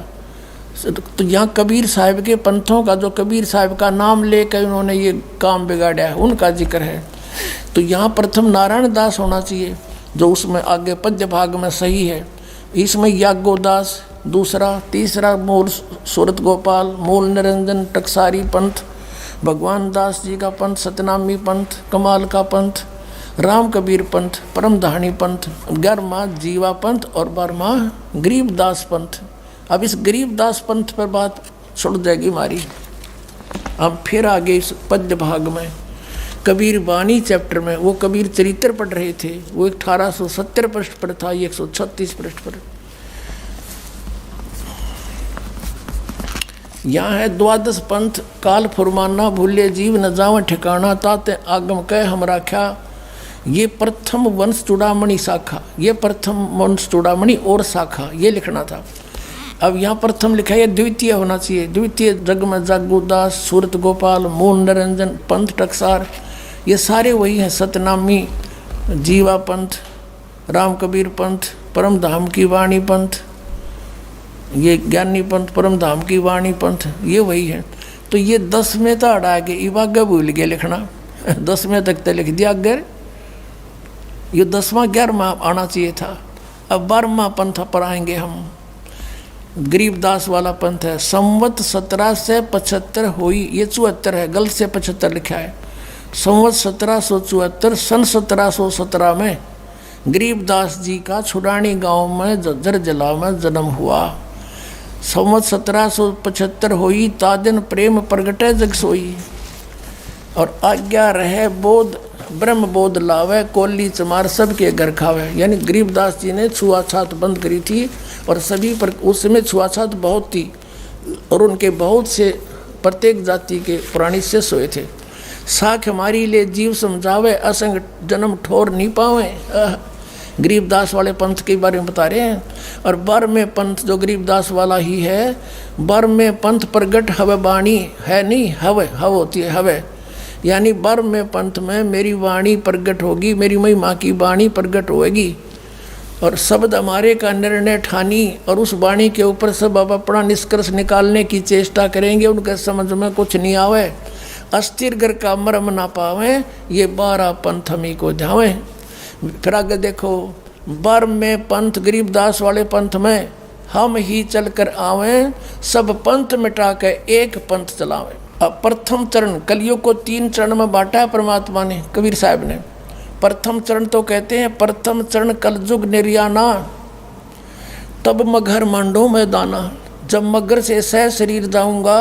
तो यहाँ कबीर साहब के पंथों का, जो कबीर साहब का नाम लेकर उन्होंने ये काम बिगाड़ा है, उनका जिक्र है। तो यहाँ प्रथम नारायण दास होना चाहिए, जो उसमें आगे पद्य भाग में सही है। इसमें याज्ञोदास दूसरा, तीसरा मूल सूरत गोपाल, मूल निरंजन टकसारी पंथ, भगवान दास जी का पंथ, सतनामी पंथ, कमाल का पंथ, राम कबीर पंथ, परम धारणी पंथ, 11वां जीवा पंथ और 12वां गरीबदास पंथ। अब इस गरीबदास पंथ पर बात छुड़ जाएगी हमारी। अब फिर आगे इस पद्य भाग में कबीर वाणी चैप्टर में वो कबीर चरित्र पढ़ रहे थे, वो 1870 पृष्ठ पर था, ये 136 पृष्ठ पर। यहाँ है द्वादश पंथ काल फुरमाना, भूले जीव न जावे ठिकाना, ताते आगम कह हम राख्या। ये प्रथम वंश चूड़ामणि शाखा, ये प्रथम वंश चूड़ामणि और शाखा, ये लिखना था। अब यहाँ प्रथम लिखा है, द्वितीय होना चाहिए। द्वितीय जग में जागुदास, सूरत गोपाल, मूल निरंजन पंथ टकसार, ये सारे वही हैं। सतनामी, जीवा पंथ, राम कबीर पंथ, परम धाम की वाणी पंथ, ये ज्ञानी पंथ, परम धाम की वाणी पंथ, ये वही है। तो ये 10 में तो हटा के इवाग भूल गया लिखना, 10 में तक तो लिख दिया अगर, ये 10वां 11वां आना चाहिए था। अब 12वां पंथ पर आएंगे हम। गरीबदास वाला पंथ है। संवत 1775 हुई, ये 74 है, गलत से 75 लिखा है। संवत 1774 सन 1717 में गरीबदास जी का छुड़ानी गांव में जज्जर जिला में जन्म हुआ। संवत 1775 हुई, तादिन प्रेम प्रगटे जग सोई, और आज्ञा रहे बोध ब्रह्म बोध लावे, कोली चमार सबके घर खावे। यानी गरीबदास जी ने छुआछात बंद करी थी और सभी पर उस समय छुआछात बहुत थी और उनके बहुत से प्रत्येक जाति के प्राणी से सोए थे। साख हमारी ले जीव समझावे, असंग जन्म ठोर नहीं पावे। गरीबदास वाले पंथ के बारे में बता रहे हैं। और बर में पंथ जो गरीबदास वाला ही है, बर में पंथ प्रगट हवे बाणी है, नहीं हवे हव होती है हवे, यानी बर में पंथ में मेरी वाणी प्रगट होगी, मेरी महिमा की वाणी प्रगट होगी और शब्द हमारे का निर्णय ठानी, और उस वाणी के ऊपर सब अब अपना निष्कर्ष निकालने की चेष्टा करेंगे। उनके समझ में कुछ नहीं आवे, अस्थिर घर का मर्म ना पावे, ये 12 पंथ हमी को जावे। फिर आगे देखो, बर में पंथ गरीबदास वाले पंथ में हम ही चल कर आवें, सब पंथ मिटा के एक पंथ चलावें। अब प्रथम चरण, कलियुग को 3 चरण में बांटा है परमात्मा ने, कबीर साहब ने। प्रथम चरण तो कहते हैं प्रथम चरण कलयुग निर्याना, तब मगर मांडो मैदाना। जब मगर से सह शरीर जाऊंगा,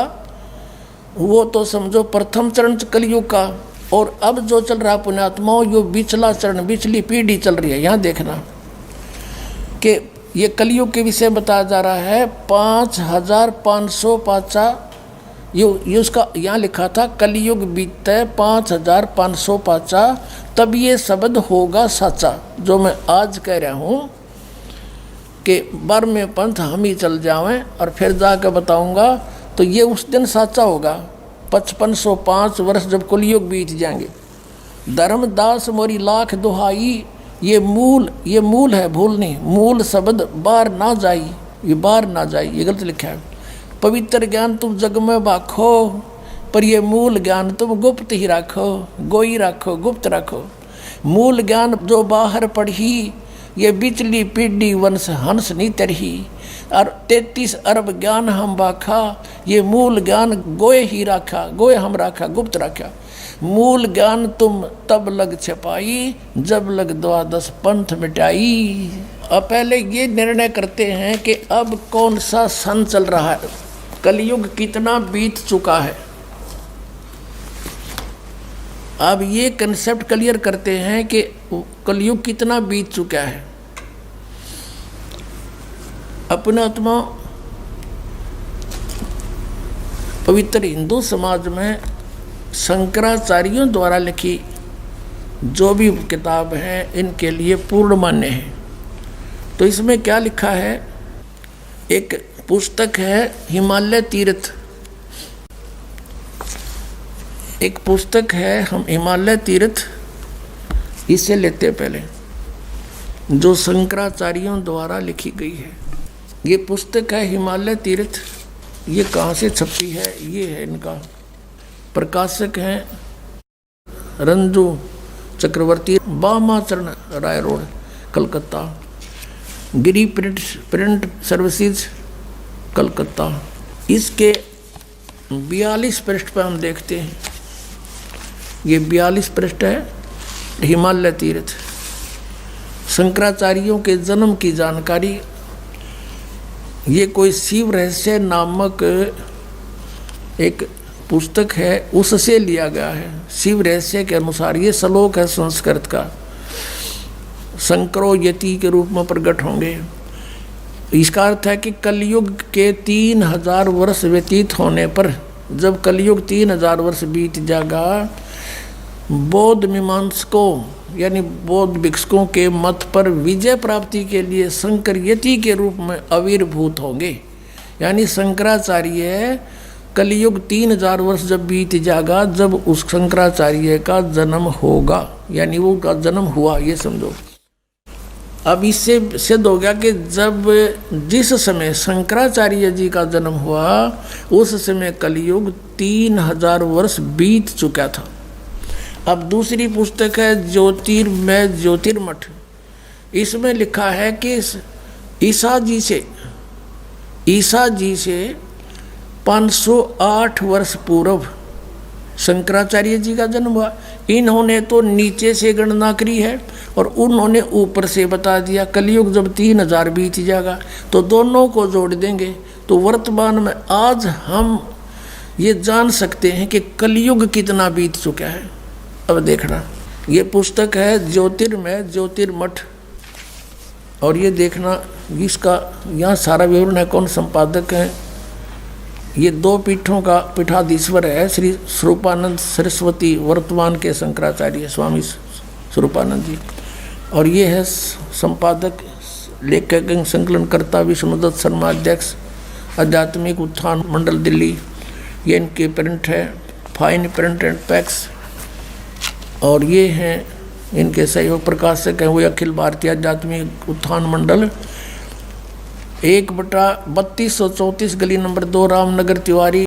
वो तो समझो प्रथम चरण कलयुग का। और अब जो चल रहा पुण्यात्माओं, यो बिचला चरण, बिचली पीढ़ी चल रही है। यहाँ देखना कि ये कलयुग के विषय बताया जा रहा है। 5550 ये उसका यहाँ लिखा था, कलयुग बीते 5550 तब ये शब्द होगा साचा। जो मैं आज कह रहा हूँ कि बर में पंथ हम ही चल जावें और फिर जाकर बताऊंगा, तो ये उस दिन साचा होगा। 5505 वर्ष जब कलयुग बीत जाएंगे। धर्मदास मोरी लाख दुहाई, ये मूल है, भूल नहीं। मूल शब्द बार ना जाई, ये बार ना जाई, ये गलत लिखा है। पवित्र ज्ञान तुम जग में बाखो, पर ये मूल ज्ञान तुम गुप्त ही राखो, गोई राखो, गुप्त रखो। मूल ज्ञान जो बाहर पढ़ी, ये बिचली पीढ़ी वंश हंस नहीं तरही। और 33 अरब ज्ञान हम बाखा, ये मूल ज्ञान गोए ही राखा, गोए हम राखा, गुप्त राखा। मूल ज्ञान तुम तब लग छपाई, जब लग 12 पंथ मिटाई। अब पहले ये निर्णय करते हैं कि अब कौन सा सन चल रहा है, कलयुग कितना बीत चुका है। अब ये कंसेप्ट क्लियर करते हैं कि कलयुग कितना बीत चुका है। अपना आत्मा पवित्र हिंदू समाज में शंकराचार्यों द्वारा लिखी जो भी किताब है, इनके लिए पूर्ण मान्य है। तो इसमें क्या लिखा है, एक पुस्तक है हिमालय तीर्थ, एक पुस्तक है हम हिमालय तीर्थ, इसे लेते हैं पहले, जो शंकराचार्यों द्वारा लिखी गई है। ये पुस्तक है हिमालय तीर्थ। ये कहाँ से छपी है, ये है इनका प्रकाशक हैं रंजू चक्रवर्ती, बामाचरण राय रोड, कलकत्ता। गिरी प्रिंट सर्विसेज, कलकत्ता। इसके 42 पृष्ठ पर हम देखते हैं, ये 42 पृष्ठ है हिमालय तीर्थ, शंकराचार्यों के जन्म की जानकारी। ये कोई शिव रहस्य नामक एक पुस्तक है, उससे लिया गया है। शिव रहस्य के अनुसार ये श्लोक है संस्कृत का, शंकरो यति के रूप में प्रकट होंगे। इसका अर्थ है कि कलयुग के 3000 वर्ष व्यतीत होने पर, जब कलयुग 3000 वर्ष बीत जाएगा, बौद्ध मीमांसकों यानी बौद्ध भिक्षुकों के मत पर विजय प्राप्ति के लिए शंकर यति के रूप में आविर्भूत होंगे। यानी शंकराचार्य कलयुग 3000 वर्ष जब बीत जाएगा, जब उस शंकराचार्य का जन्म होगा, यानी वो का जन्म हुआ, ये समझो। अब इससे सिद्ध हो गया कि जब जिस समय शंकराचार्य जी का जन्म हुआ, उस समय कलयुग 3000 वर्ष बीत चुका था। अब दूसरी पुस्तक है ज्योतिर्मय ज्योतिर्मठ। इसमें लिखा है कि ईसा जी से 508 वर्ष पूर्व शंकराचार्य जी का जन्म हुआ। इन्होंने तो नीचे से गणना करी है और उन्होंने ऊपर से बता दिया। कलयुग जब 3000 बीत जाएगा तो दोनों को जोड़ देंगे, तो वर्तमान में आज हम ये जान सकते हैं कि कलयुग कितना बीत चुका है। अब देखना, ये पुस्तक है ज्योतिर्मय ज्योतिर्मठ, और ये देखना इसका यहाँ सारा विवरण है, कौन संपादक है। ये 2 पीठों का पीठाधीश्वर है श्री स्वरूपानंद सरस्वती, वर्तमान के शंकराचार्य स्वामी स्वरूपानंद जी। और ये है संपादक लेखक संकलनकर्ता विष्णुदत्त शर्मा, अध्यक्ष आध्यात्मिक उत्थान मंडल दिल्ली। ये इनके प्रिंट है, फाइन प्रिंट एंड पैक्स। और ये हैं इनके सहयोग प्रकाशक हैं, वो अखिल भारतीय आध्यात्मिक उत्थान मंडल, 1/3234 गली नंबर 2 रामनगर तिवारी।